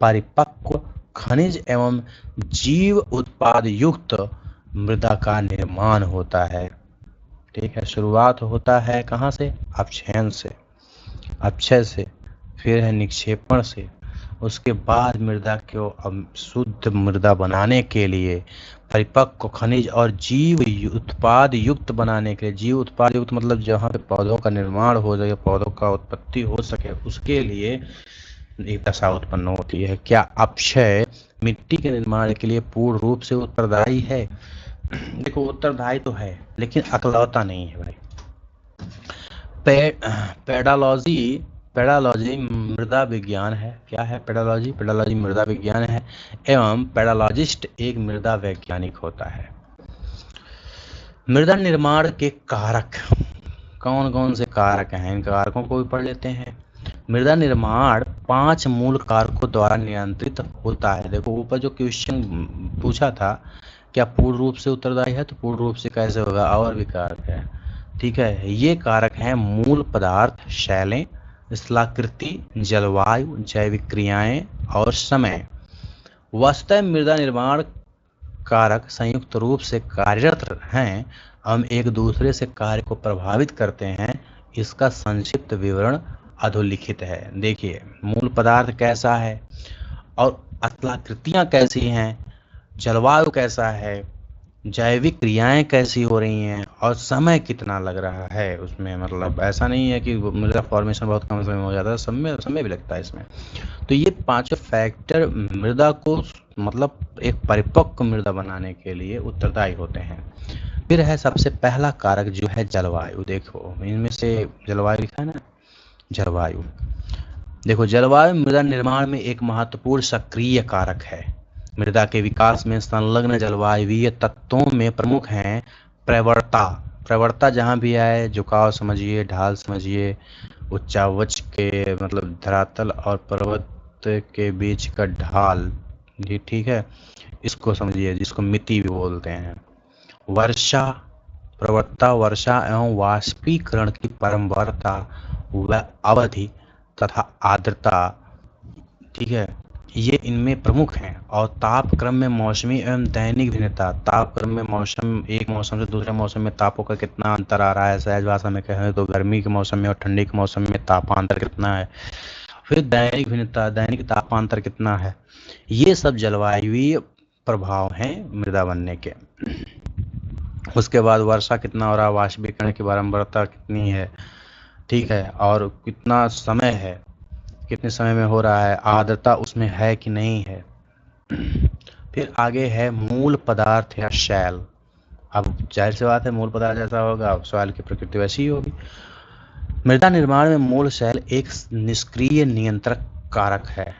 Speaker 1: परिपक्व खनिज एवं जीव उत्पाद युक्त मृदा का निर्माण होता है। ठीक है, शुरुआत होता है कहाँ से? अपक्षय से, फिर है निक्षेपण से। उसके बाद मृदा को शुद्ध मृदा बनाने के लिए, परिपक्व खनिज और जीव उत्पाद युक्त बनाने के लिए, जीव उत्पाद युक्त मतलब जहाँ पे पौधों का निर्माण हो सके, पौधों का उत्पत्ति हो सके, उसके लिए एक दशा उत्पन्न होती है। क्या अपक्षय मिट्टी के निर्माण के लिए पूर्ण रूप से उत्तरदायी है? देखो, उत्तरदायी तो है लेकिन अकलौता नहीं है भाई। पेडालॉजी मृदा विज्ञान है। क्या है पेडालॉजी? पेडालॉजी मृदा विज्ञान है एवं पेडालॉजिस्ट एक मृदा वैज्ञानिक होता है। मृदा निर्माण के कारक कौन कौन से कारक हैं? इन कारकों को भी पढ़ लेते हैं। मृदा निर्माण 5 मूल कारकों द्वारा नियंत्रित होता है। देखो, ऊपर जो क्वेश्चन पूछा था, क्या पूर्ण रूप से उत्तरदायी है, तो पूर्ण रूप से कैसे होगा? और भी कारक है। ठीक है, ये कारक हैं मूल पदार्थ, शैलें, स्थलाकृति, जलवायु, जैविक क्रियाएं और समय। वास्तव मृदा निर्माण कारक संयुक्त रूप से कार्यरत हैं, हम एक दूसरे से कार्य को प्रभावित करते हैं। इसका संक्षिप्त विवरण अधोलिखित है। देखिए, मूल पदार्थ कैसा है और स्थलाकृतियाँ कैसी हैं, जलवायु कैसा है, जैविक क्रियाएं कैसी हो रही हैं और समय कितना लग रहा है उसमें। मतलब ऐसा नहीं है कि मृदा फॉर्मेशन बहुत कम समय में हो जाता है, समय भी लगता है इसमें। तो ये पांचों फैक्टर मृदा को मतलब एक परिपक्व मृदा बनाने के लिए उत्तरदायी होते हैं। फिर है सबसे पहला कारक जो है जलवायु। देखो इनमें से जलवायु लिखा है ना, जलवायु। देखो जलवायु मृदा निर्माण में एक महत्वपूर्ण सक्रिय कारक है। मृदा के विकास में संलग्न जलवायुवीय तत्वों में प्रमुख हैं प्रवणता। प्रवणता जहाँ भी आए, झुकाव समझिए, ढाल समझिए, उच्चावच के मतलब धरातल और पर्वत के बीच का ढाल, ये ठीक है, इसको समझिए, जिसको मिति भी बोलते हैं। वर्षा, प्रवणता वर्षा एवं वाष्पीकरण की परम्परता व अवधि तथा आर्द्रता, ठीक है, ये इनमें प्रमुख हैं। और तापक्रम में मौसमी एवं दैनिक भिन्नता। तापक्रम में मौसम, एक मौसम से दूसरे मौसम में तापों का कितना अंतर आ रहा है। सहज भाषा में कहें तो गर्मी के मौसम में और ठंडी के मौसम में तापांतर कितना है। फिर दैनिक भिन्नता, दैनिक तापांतर कितना है। ये सब जलवायुवीय प्रभाव हैं मृदा बनने के। उसके बाद वर्षा कितना हो रहा है, वाष्पीकरण की बारंबारता कितनी है, ठीक है, और कितना समय है, कितने समय में हो रहा है, आर्द्रता उसमें है कि नहीं है। फिर आगे है मूल पदार्थ या शैल। अब जाहिर सी बात है मूल पदार्थ जैसा होगा सॉइल की प्रकृति वैसी ही होगी। मृदा निर्माण में मूल शैल एक निष्क्रिय नियंत्रक कारक है।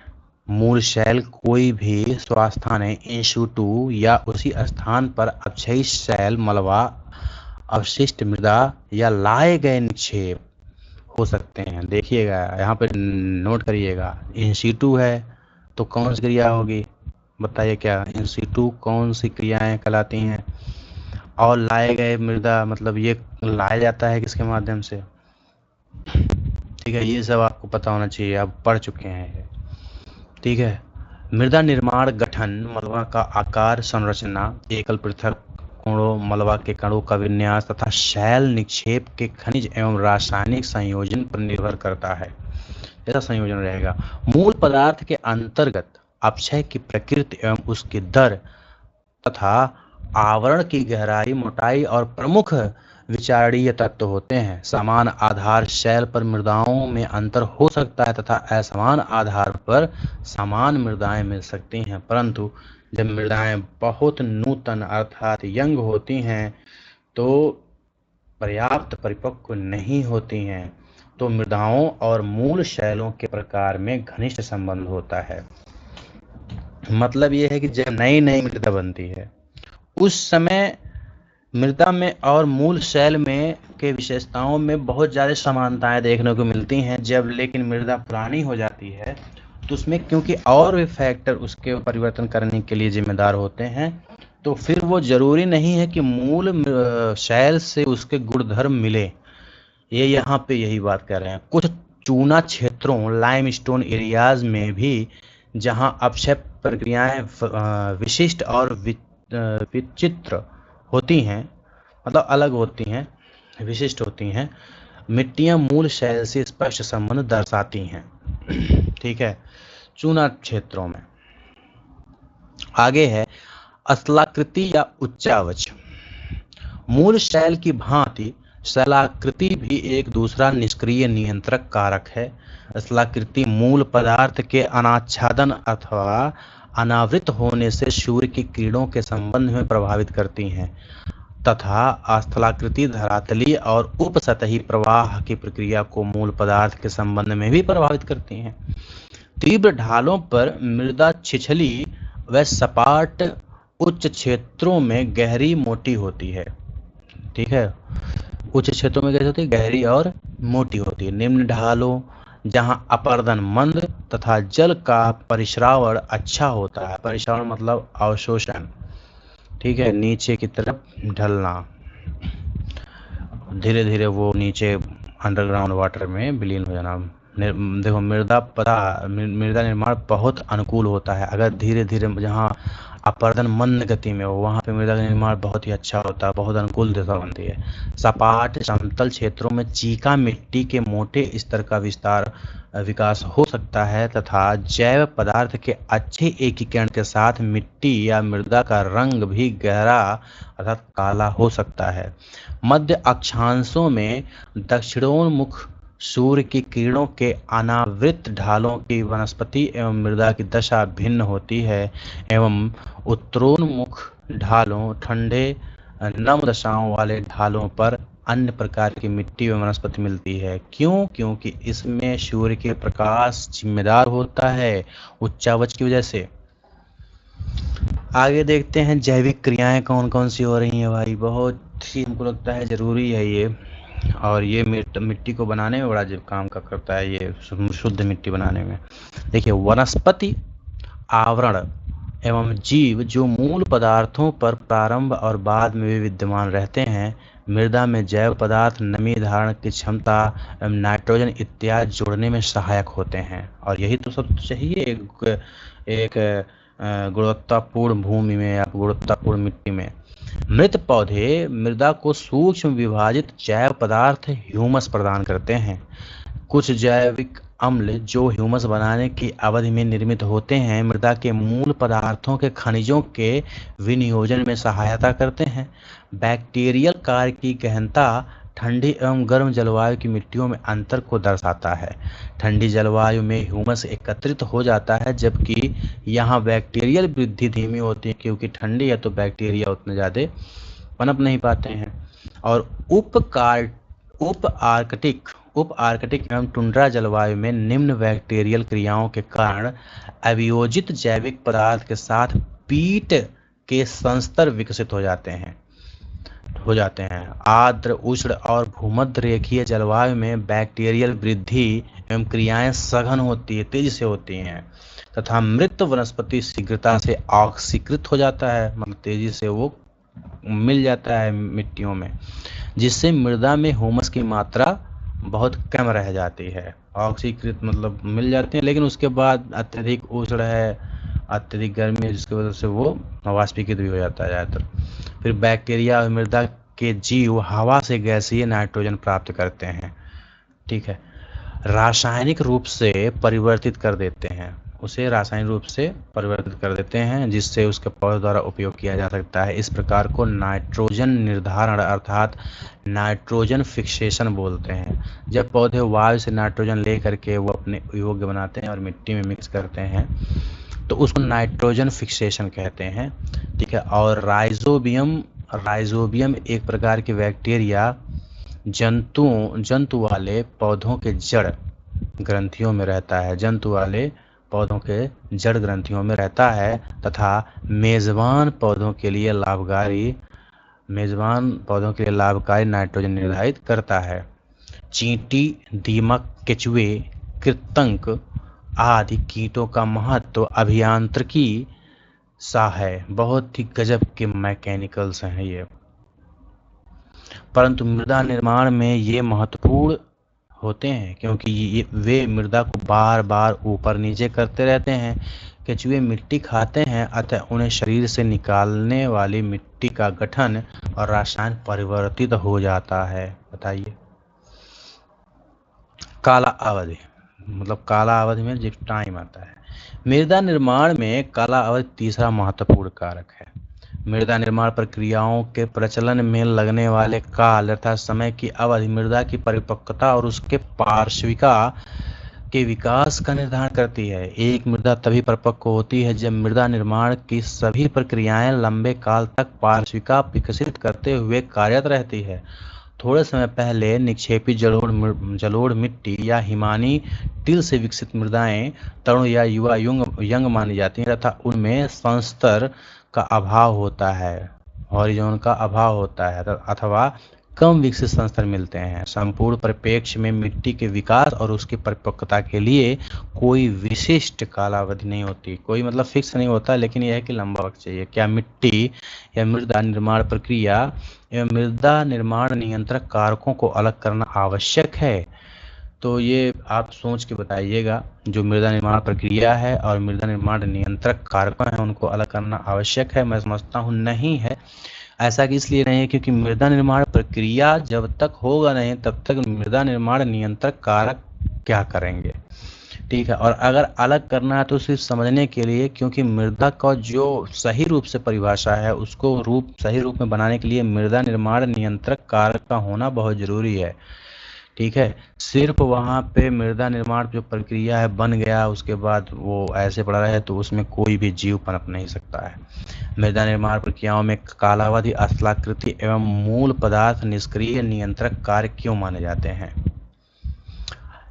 Speaker 1: मूल शैल कोई भी स्वास्थान इन सिटू या उसी स्थान पर अपक्षयी शैल, मलबा, अवशिष्ट मृदा या लाए गए निक्षेप हो सकते हैं। देखिएगा यहाँ पे नोट करिएगा, इन सिटू है तो कौन सी क्रिया होगी, बताइए क्या इन सिटू कौन सी क्रियाएं कहलाती हैं। और लाए गए मृदा मतलब ये लाया जाता है किसके माध्यम से, ठीक है, ये सब आपको पता होना चाहिए, आप पढ़ चुके हैं, ठीक है। मृदा निर्माण गठन, मलबा का आकार, संरचना, एकल पृथक कणों, मलबा के कणों का विन्यास तथा शैल निक्षेप के खनिज एवं रासायनिक संयोजन पर निर्भर करता है। ऐसा संयोजन रहेगा। मूल पदार्थ के अंतर्गत अपक्षय की प्रकृति एवं उसकी दर तथा आवरण की गहराई, मोटाई और प्रमुख विचारणीय तत्व होते हैं। समान आधार शैल पर मृदाओं में अंतर हो सकता है तथा असमान आधार पर समान मृदाएं मिल सकती हैं, परंतु जब मृदाएं बहुत नूतन अर्थात यंग होती हैं तो पर्याप्त परिपक्व नहीं होती हैं, तो मृदाओं और मूल शैलों के प्रकार में घनिष्ठ संबंध होता है। मतलब ये है कि जब नई नई मृदा बनती है उस समय मृदा में और मूल शैल में के विशेषताओं में बहुत ज़्यादा समानताएं देखने को मिलती हैं। जब लेकिन मृदा पुरानी हो जाती है तो उसमें क्योंकि और भी फैक्टर उसके परिवर्तन करने के लिए जिम्मेदार होते हैं, तो फिर वो ज़रूरी नहीं है कि मूल शैल से उसके गुणधर्म मिले। ये यहाँ पे यही बात कर रहे हैं। कुछ चूना क्षेत्रों, लाइमस्टोन एरियाज में भी जहाँ अपक्षय प्रक्रियाएं विशिष्ट और विचित्र होती हैं, मतलब अलग होती हैं, विशिष्ट होती हैं, मिट्टियाँ मूल शैल से स्पष्ट संबंध दर्शाती हैं, ठीक है, चूना क्षेत्रों में। आगे है स्थलाकृति या उच्चावच। मूल शैल की भांति स्थलाकृति भी एक दूसरा निष्क्रिय नियंत्रक कारक है। स्थलाकृति मूल पदार्थ के अनाच्छादन अथवा अनावृत होने से सूर्य की किरणों के संबंध में प्रभावित करती हैं तथा स्थलाकृति धरातलीय और उपसतही प्रवाह की प्रक्रिया को मूल पदार्थ के संबंध में भी प्रभावित करती हैं। तीव्र ढालों पर मृदा छिछली व सपाट उच्च क्षेत्रों में गहरी मोटी होती है, ठीक है, उच्च क्षेत्रों में कैसे होती है, गहरी और मोटी होती है। निम्न ढालों जहां अपर्दन मंद तथा जल का परिश्रावण अच्छा होता है, परिश्रावण मतलब अवशोषण, ठीक है, नीचे की तरफ ढलना, धीरे धीरे वो नीचे अंडरग्राउंड वाटर में विलीन हो जाना। देखो मृदा निर्माण बहुत अनुकूल होता है अगर धीरे धीरे जहाँ अपर्दन मंद गति में हो, वहाँ पे मृदा का निर्माण बहुत ही अच्छा होता है, बहुत अनुकूल दशा बनती है। सपाट समतल क्षेत्रों में चीका मिट्टी के मोटे स्तर का विकास हो सकता है तथा जैव पदार्थ के अच्छे एकीकरण के साथ मिट्टी या मृदा का रंग भी गहरा अर्थात काला हो सकता है। मध्य अक्षांशों में दक्षिणोन्मुख सूर्य की किरणों के अनावृत ढालों की वनस्पति एवं मृदा की दशा भिन्न होती है एवं उत्तरोन्मुख ढालों ठंडे नम दशाओं वाले ढालों पर अन्य प्रकार की मिट्टी एवं वनस्पति मिलती है। क्यों? क्योंकि इसमें सूर्य के प्रकाश जिम्मेदार होता है उच्चावच की वजह से। आगे देखते हैं जैविक क्रियाएं कौन कौन सी हो रही हैं भाई, बहुत ही हमको लगता है ज़रूरी है ये, और ये मिट्टी को बनाने में बड़ा काम का करता है, ये शुद्ध मिट्टी बनाने में। देखिए, वनस्पति आवरण एवं जीव जो मूल पदार्थों पर प्रारंभ और बाद में भी विद्यमान रहते हैं, मृदा में जैव पदार्थ, नमी धारण की क्षमता एवं नाइट्रोजन इत्यादि जोड़ने में सहायक होते हैं। और यही तो सब चाहिए एक गुणवत्तापूर्ण भूमि में या गुणवत्तापूर्ण मिट्टी में। मृत पौधे मृदा को सूक्ष्म विभाजित जैव पदार्थ ह्यूमस प्रदान करते हैं। कुछ जैविक अम्ल जो ह्यूमस बनाने की अवधि में निर्मित होते हैं, मृदा के मूल पदार्थों के खनिजों के विनियोजन में सहायता करते हैं। बैक्टीरियल कार्य की गहनता ठंडी एवं गर्म जलवायु की मिट्टियों में अंतर को दर्शाता है। ठंडी जलवायु में ह्यूमस एकत्रित हो जाता है, जबकि यहाँ बैक्टीरियल वृद्धि धीमी होती है, क्योंकि ठंडी है तो बैक्टीरिया उतने ज़्यादा पनप नहीं पाते हैं। और उप आर्कटिक एवं टुंड्रा जलवायु में निम्न बैक्टीरियल क्रियाओं के कारण अभियोजित जैविक पदार्थ के साथ पीट के संस्तर विकसित हो जाते हैं। आर्द्र, उष्ण और भूमध्य रेखीय जलवायु में बैक्टीरियल वृद्धि एवं क्रियाएं सघन होती है, तेजी से होती हैं तथा मृत वनस्पति शीघ्रता से ऑक्सीकृत हो जाता है, मतलब तेजी से वो मिल जाता है मिट्टियों में, जिससे मृदा में ह्यूमस की मात्रा बहुत कम रह जाती है। ऑक्सीकृत मतलब मिल जाती है, लेकिन उसके बाद अत्यधिक उष्ण है, अत्यधिक गर्मी है, जिसकी वजह से वो वाष्पीकृत भी हो जाता है ज़्यादातर। फिर बैक्टीरिया और मृदा के जीव हवा से गैसीय नाइट्रोजन प्राप्त करते हैं, ठीक है, रासायनिक रूप से परिवर्तित कर देते हैं, जिससे उसके पौधे द्वारा उपयोग किया जा सकता है। इस प्रकार को नाइट्रोजन निर्धारण अर्थात नाइट्रोजन फिक्सेशन बोलते हैं। जब पौधे वायु से नाइट्रोजन ले करके वो अपने योग्य बनाते हैं और मिट्टी में मिक्स करते हैं तो उसको नाइट्रोजन फिक्सेशन कहते हैं, ठीक है। और राइजोबियम एक प्रकार के बैक्टीरिया जंतु वाले पौधों के जड़ ग्रंथियों में रहता है तथा मेजबान पौधों के लिए लाभकारी नाइट्रोजन निर्धारित करता है। चींटी, दीमक, केचुए, कृंतक आदि कीटों का महत्व अभियांत्रिकी सा है, बहुत ही गजब के मैकेनिकल्स हैं ये, परंतु मृदा निर्माण में ये महत्वपूर्ण होते हैं क्योंकि वे मृदा को बार बार ऊपर नीचे करते रहते हैं। केचुए मिट्टी खाते हैं, अतः उन्हें शरीर से निकालने वाली मिट्टी का गठन और रसायन परिवर्तित हो जाता है। बताइए, काला अवधि मतलब काला अवधि में जब टाइम आता है। मृदा निर्माण में काला अवधि तीसरा महत्वपूर्ण कारक है। मृदा निर्माण प्रक्रियाओं के प्रचलन में लगने वाले काल अर्थात समय की अवधि मृदा की परिपक्वता और उसके पार्श्विका के विकास का निर्धारण करती है। एक मृदा तभी परिपक्व होती है जब मृदा निर्माण की सभी प्रक्रियाएं लंबे काल तक पार्श्विका विकसित करते हुए कार्यरत रहती है। थोड़े समय पहले निक्षेपी जलोढ़ मिट्टी या हिमानी तिल से विकसित मृदाएं तरुण या युवा यंग मानी जाती हैं तथा उनमें संस्तर का अभाव होता है, हॉरिजॉन का अभाव होता है अथवा कम विकसित संस्तर मिलते हैं। संपूर्ण परिप्रेक्ष्य में मिट्टी के विकास और उसकी परिपक्वता के लिए कोई विशिष्ट कालावधि नहीं होती, कोई मतलब फिक्स नहीं होता, लेकिन यह है कि लंबा वक्त चाहिए। क्या मिट्टी या मृदा निर्माण प्रक्रिया एवं मृदा निर्माण नियंत्रक कारकों को अलग करना आवश्यक है? तो ये आप सोच के बताइएगा। जो मृदा निर्माण प्रक्रिया है और मृदा निर्माण नियंत्रक कारकों हैं उनको अलग करना आवश्यक है। मैं समझता हूँ नहीं है। ऐसा कि इसलिए नहीं है क्योंकि मृदा निर्माण प्रक्रिया जब तक होगा नहीं तब तक मृदा निर्माण नियंत्रक कारक क्या करेंगे। ठीक है, और अगर अलग करना है तो सिर्फ समझने के लिए, क्योंकि मृदा का जो सही रूप से परिभाषा है उसको सही रूप में बनाने के लिए मृदा निर्माण नियंत्रक कारक का होना बहुत ज़रूरी है। ठीक है, सिर्फ वहाँ पे मृदा निर्माण जो प्रक्रिया है बन गया, उसके बाद वो ऐसे पड़ा रहे तो उसमें कोई भी जीव पनप नहीं सकता है। मृदा निर्माण प्रक्रियाओं में कालावधि, स्थलाकृति एवं मूल पदार्थ निष्क्रिय नियंत्रक कार्य क्यों माने जाते हैं।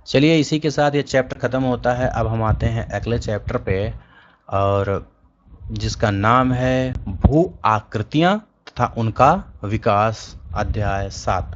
Speaker 1: चलिए, इसी के साथ ये चैप्टर ख़त्म होता है। अब हम आते हैं अगले चैप्टर पे, और जिसका नाम है भू आकृतियाँ तथा उनका विकास, अध्याय 7।